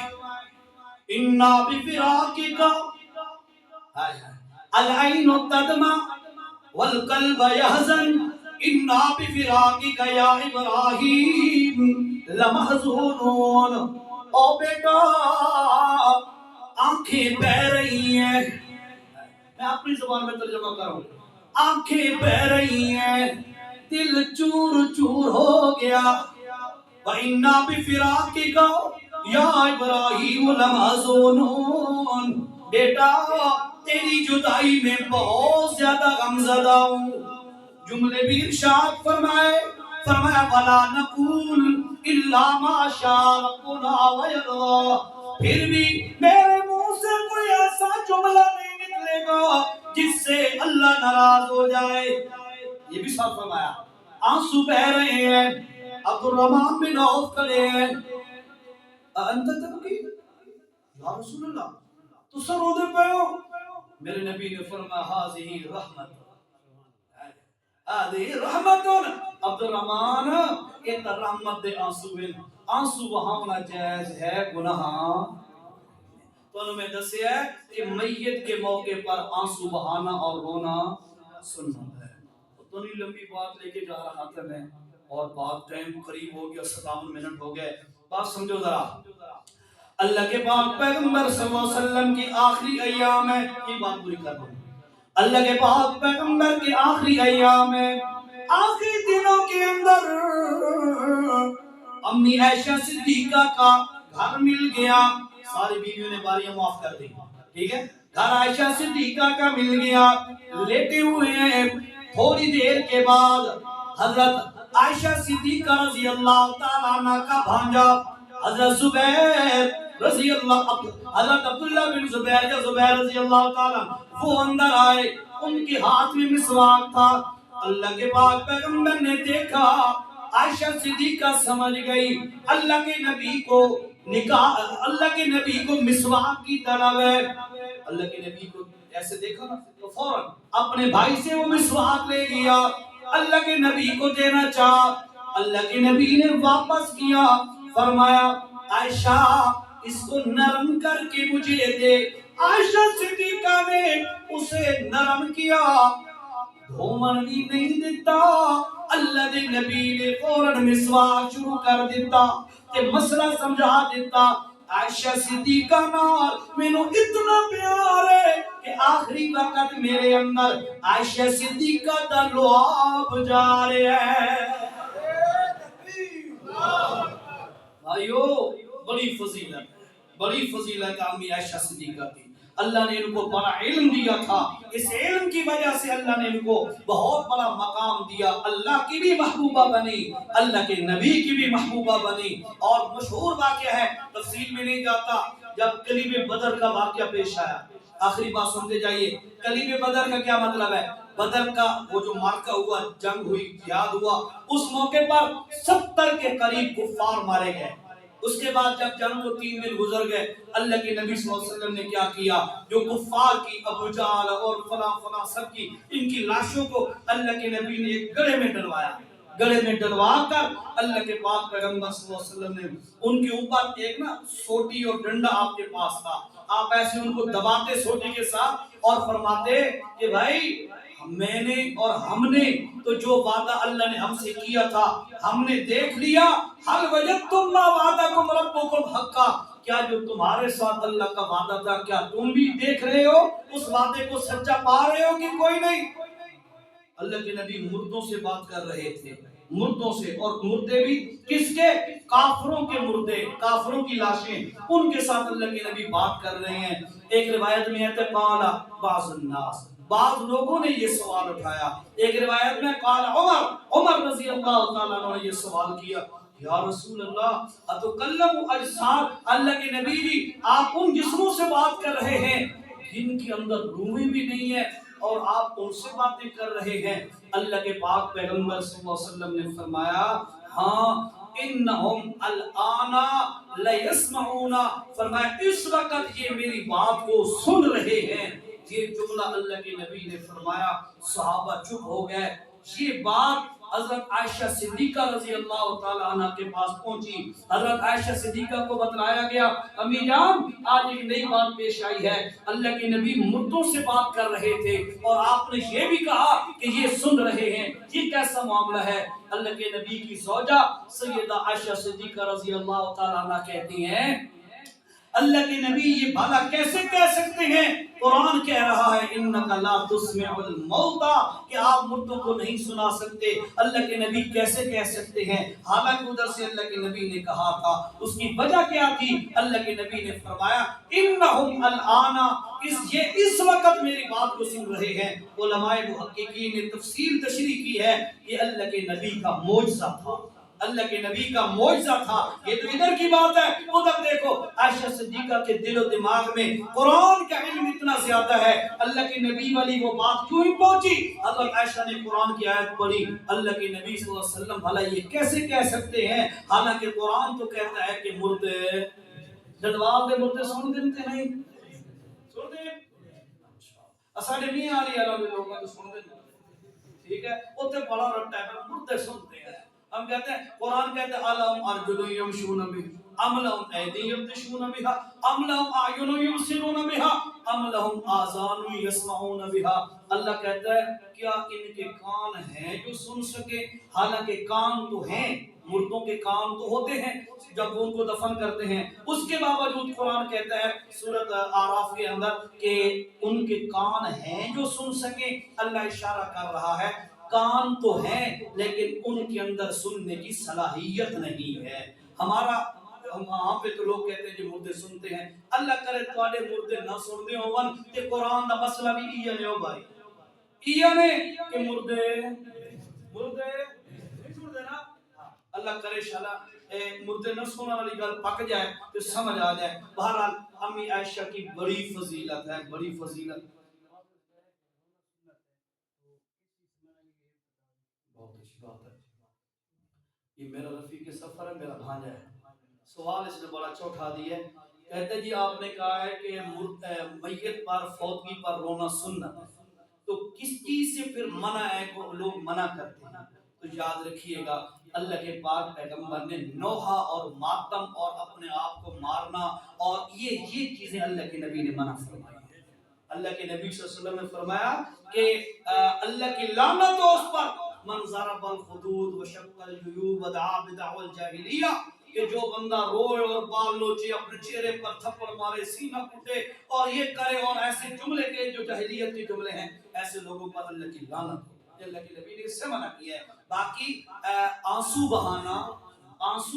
انا بفراقک العین تدمع والقلب يحزن انا بفراقک یا ابراہیم لمحزونون. او بیٹا آنکھیں بہ رہی ہیں، میں اپنی زبان میں ترجمہ کروں، آنکھیں بہ رہی ہیں، دل چور چور ہو گیا. وَإِنَّا بِفِرَاقِكَ يَا إِبْرَاهِيمُ لَمَحْزُونُونَ. بیٹا تیری جدائی میں بہت زیادہ غمزدہ ہوں. جملے بھی ارشاد فرمایا وَلَا نَقُولُ إِلَّا مَا شَاءَ رَبُّنَا وَيَرْضَىٰ. پھر بھی میرے منہ سے کوئی ایسا جملہ نہیں نکلے گا جس سے اللہ ناراض ہو جائے. یہ بھی ساتھ فرمایا. آنسو بہ رہے ہیں، عبد الرحمن بن عوف کھڑے ہیں، انت تبکی یا رسول اللہ تو سر رو دے پہ ہو؟ میرے نبی نے فرمایا ہاذہ رحمت، ہاذہ رحمت. عبد الرحمن یہ رحمت دے آنسو ہیں، آنسو بہانا جائز ہے، گناہ. تو انہوں نے دسیا ہے کہ میت کے موقع پر آنسو بہانا اور رونا سنت ہے. تو نہیں لمبی بات لے کے جا رہا تھا میں، اور بات ٹائم قریب ہو گیا، 57 منٹ ہو گئے. بات سمجھو ذرا. اللہ کے پاک پیغمبر صلی اللہ علیہ وسلم کی آخری ایام ہے، یہ بات پوری کر دوں. اللہ کے پاک پیغمبر کی آخری ایام ہے، آخری دنوں کے اندر امی عائشہ صدیقہ کا گھر مل گیا. ساری بیویوں نے باریاں معاف کر دی، ٹھیک ہے. گھر عائشہ صدیقہ کا مل گیا، لیٹے ہوئے ہیں. تھوڑی دیر کے بعد حضرت عائشہ صدیقہ رضی اللہ تعالیٰ عنہ کا بھانجا حضرت زبیر رضی اللہ حضرت عبداللہ بن زبیر یا زبیر رضی اللہ تعالیٰ وہ اندر آئے، ان کے ہاتھ میں مسواک تھا۔ اللہ کے پاک پیغمبر نے دیکھا، عائشہ صدیقہ سمجھ گئی اللہ کے نبی کو نکاح، اللہ کے نبی کو مسواک کی طلب ہے۔ اللہ کے نبی کو ایسے دیکھا نا تو فوراً اپنے بھائی سے وہ مسواک لے لیا، اللہ کے نبی کو دینا چاہا۔ اللہ کے نبی نے واپس کیا، فرمایا عائشہ اس کو نرم کر کے مجھے دے۔ عائشہ صدیقہ نے اسے نرم کیا، دھومن بھی نہیں دیتا۔ اللہ کے نبی نے فوراً مسواک شروع کر دیتا تے مسئلہ سمجھا دیتا۔ عائشہ صدیقہ نال مینوں اتنا پیار ہے کہ آخری وقت میرے اندر عائشہ صدیقہ دا لعاب جاری ہے۔ بھائیو بڑی فضیلت امی عائشہ صدیقہ کی۔ اللہ نے ان کو بڑا علم دیا تھا، اس علم کی وجہ سے اللہ نے ان کو بہت بڑا مقام دیا، اللہ کی بھی محبوبہ بنی، اللہ کے نبی کی بھی محبوبہ بنی۔ اور مشہور واقعہ ہے، تفصیل میں نہیں جاتا، جب کلیب بدر کا واقعہ پیش آیا، آخری بات سنتے جائیے، کلیب بدر کا کیا مطلب ہے؟ بدر کا وہ جو معرکہ ہوا، جنگ ہوئی، جہاد ہوا، اس موقع پر 70 کے قریب کفار مارے گئے۔ اس کے بعد جب جنگ کو 3 دن گزر گئے، اللہ کے نبی صلی اللہ علیہ وسلم نے کیا کیا، جو کفار کی ابو جہل اور فلاں سب کی ان کی لاشوں کو اللہ کے نبی نے ایک گڑھے میں ڈلوایا۔ گڑھے میں ڈلوا کر اللہ کے پاک پیغمبر صلی اللہ علیہ وسلم نے ان کے اوپر ایک نا سوٹی اور ڈنڈا آپ کے پاس تھا، آپ ایسے ان کو دباتے سوٹی کے ساتھ اور فرماتے کہ بھائی میں نے اور ہم نے تو جو وعدہ اللہ نے ہم سے کیا تھا ہم نے دیکھ لیا، حل وجدتم ما وعدکم ربکم حقا، کیا جو تمہارے ساتھ اللہ کا وعدہ تھا کیا تم بھی دیکھ رہے ہو، اس وعدے کو سچا پا رہے ہو کہ کوئی نہیں؟ اللہ کے نبی مردوں سے بات کر رہے تھے، مردوں سے، اور مردے بھی کس کے؟ کافروں کے مردے، کافروں کی لاشیں، ان کے ساتھ اللہ کے نبی بات کر رہے ہیں۔ ایک روایت میں ہے قال بعض الناس، بعض لوگوں نے یہ سوال اٹھایا، ایک روایت میں قال عمر رضی اللہ تعالیٰ عنہ نے یہ سوال کیا، یا رسول اللہ اتکلم اجساد، اللہ کے نبی بھی آپ ان جسموں سے بات کر رہے ہیں جن کے اندر روحیں بھی نہیں ہے اور آپ ان سے باتیں کر رہے ہیں؟ اللہ کے پاک پیغمبر صلی اللہ علیہ وسلم نے فرمایا ہاں انہم الآن لیسمعون، فرمایا اس وقت یہ میری بات کو سن رہے ہیں۔ یہ جملہ اللہ کے نبی نے فرمایا، صحابہ چپ ہو گئے۔ یہ بات حضرت عائشہ صدیقہ رضی اللہ تعالی عنہ کے پاس پہنچی، حضرت عائشہ صدیقہ کو بتلایا گیا امی جان آج ایک نئی بات پیش آئی ہے، اللہ کے نبی مردوں سے بات کر رہے تھے اور آپ نے یہ بھی کہا کہ یہ سن رہے ہیں، یہ کیسا معاملہ ہے؟ اللہ کے نبی کی زوجہ سیدہ عائشہ صدیقہ رضی اللہ تعالی عنہ کہتی ہیں اللہ کے نبی یہ بھلا کیسے کہہ سکتے ہیں؟ قرآن کہہ رہا ہے انک لا تسمع الموتى، کہ آپ مردوں کو نہیں سنا سکتے، اللہ کے نبی کیسے کہہ سکتے ہیں؟ حالانکہ ادھر سے اللہ کے نبی نے کہا تھا، اس کی وجہ کیا تھی؟ اللہ کے نبی نے فرمایا انہم الآن، اس وقت میری بات کو سن رہے ہیں۔ علماء محققین نے تفصیل تشریح کی ہے یہ اللہ کے نبی کا معجزہ تھا، اللہ کے نبی کا معجزہ تھا۔ یہ تو ادھر کی بات ہے، ادھر دیکھو عائشہ صدیقہ کے دل و دماغ میں قرآن کا علم اتنا زیادہ ہے، اللہ کے نبی والی وہ بات کیوں ہی پہنچی؟ حضرت عائشہ نے قرآن کی آیت پڑھی، اللہ کے نبی صلی اللہ علیہ وسلم بھلا یہ کیسے کہہ سکتے ہیں؟ حالانکہ قرآن تو کہتا ہے کہ مردے جدوال دے مردے سن دیتے نہیں سن دے، اساڑے نہیں آ رہی اللہ لوگوں کو سن دے، ٹھیک ہے، اتنے بڑا رٹا ہے مردے سنتے ہیں۔ ہم کہتے ہیں قرآن کہتے ہیں الم ارجل یمشون بها ام لهم ایدی یبطشون بها ام لهم اعین یبصرون بها ام لهم آذان یسمعون بها، اللہ کہتا ہے کیا ان کے کان ہیں جو سن سکے؟ حالانکہ کان تو ہیں، مردوں کے کان تو ہوتے ہیں جب وہ ان کو دفن کرتے ہیں، اس کے باوجود قرآن کہتا ہے سورۃ اعراف کے اندر کہ ان کے کان ہیں جو سن سکیں۔ اللہ اشارہ کر رہا ہے کان تو ہیں لیکن ان کے اندر سننے کی صلاحیت نہیں ہے۔ وہاں پہ تو لوگ کہتے ہیں جو مردے سنتے ہیں، اللہ کرے تواڈے مردے نہ سنتے ہون تے قرآن دا مسئلہ بھی یہ نے ہو بھائی، یہ نے کہ مردے ہے نا اللہ کرے شالا مردے نہ سونا والی گل پک جائے تو سمجھ آ جائے. بہرحال امی عائشہ کی بڑی فضیلت ہے, بڑی فضیلت. بہت اچھی بات ہے. یہ میرا رفیق سفر ہے, میرا بھانجا ہے. سوال اس نے بڑا اچھا اٹھا دیا ہے. کہتے جی آپ نے کہا ہے کہ میت پر فوتگی پر رونا سنت ہے, تو کس چیز سے پھر منع ہے کو لوگ منع کرتے ہیں؟ تو یاد رکھیے گا اللہ کے پاک پیغمبر نے نوحہ اور ماتم اور اپنے آپ کو مارنا اور یہ چیزیں اللہ کے نبی نے منع فرمائی ہیں. اللہ کے نبی صلی اللہ علیہ وسلم نے فرمایا کہ اللہ کی لعنت ہو اس پر من ضرب الخدود وشق الجیوب ودعا بدعوى الجاہلیہ, کہ جو بندہ روئے اور بال نوچے, اپنے چہرے پر تھپڑ مارے, سینہ کوٹے اور یہ کرے اور ایسے جملے کے جو جاہلیت کے جملے ہیں, ایسے لوگوں پر اللہ کی لعنت ہو. اللہ کے نبی نے اس سے منع کیا ہے. باقی آنسو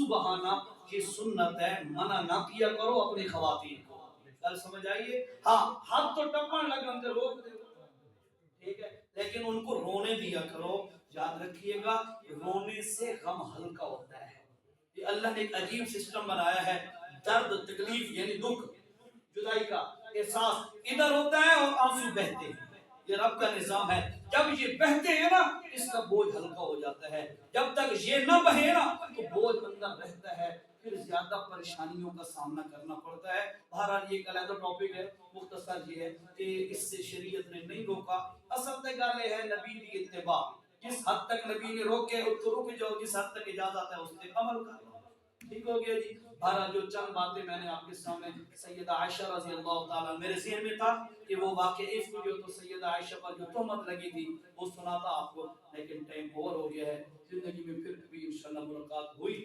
بہانا یہ سنت ہے, منع نہ کیا کرو اپنی خواتین کو. گل سمجھ آئیے؟ ہاں ہاتھ تو ٹپن لگے ان کے روک دے, ٹھیک ہے, لیکن ان کو رونے دیا کرو. یاد رکھیے گا رونے سے غم ہلکا ہوتا ہے. یہ اللہ نے ایک عجیب سسٹم بنایا ہے. درد تکلیف یعنی دکھ جدائی کا احساس ادھر ہوتا ہے اور آنسو بہتے ہیں, یہ رب کا نظام ہے. جب یہ بہتے ہیں نا اس کا بوجھ ہلکا ہو جاتا ہے. جب تک یہ نہ بہے نا تو بوجھ اندر رہتا ہے, پھر زیادہ پریشانیوں کا سامنا کرنا پڑتا ہے. بہرحال یہ ایک علیحدہ ٹاپک ہے, مختصر یہ ہے کہ اس سے شریعت نے نہیں روکا. اصل گل یہ ہے نبی کی اتباع, جس حد تک نبی نے روکے تو رک جاؤ, جس حد تک اجازت ہے اس پہ عمل کرو. ٹھیک ہو گیا جی. بہرحال جو چند باتیں میں نے آپ کے سامنے سیدہ عائشہ رضی اللہ تعالیٰ میرے ذہن میں تھا کہ وہ واقعہ عفق جو تو سیدہ عائشہ پر جو تہمت لگی تھی وہ سناتا آپ کو, لیکن ٹائم اوور ہو گیا ہے. زندگی میں پھر کبھی انشاءاللہ ملاقات ہوئی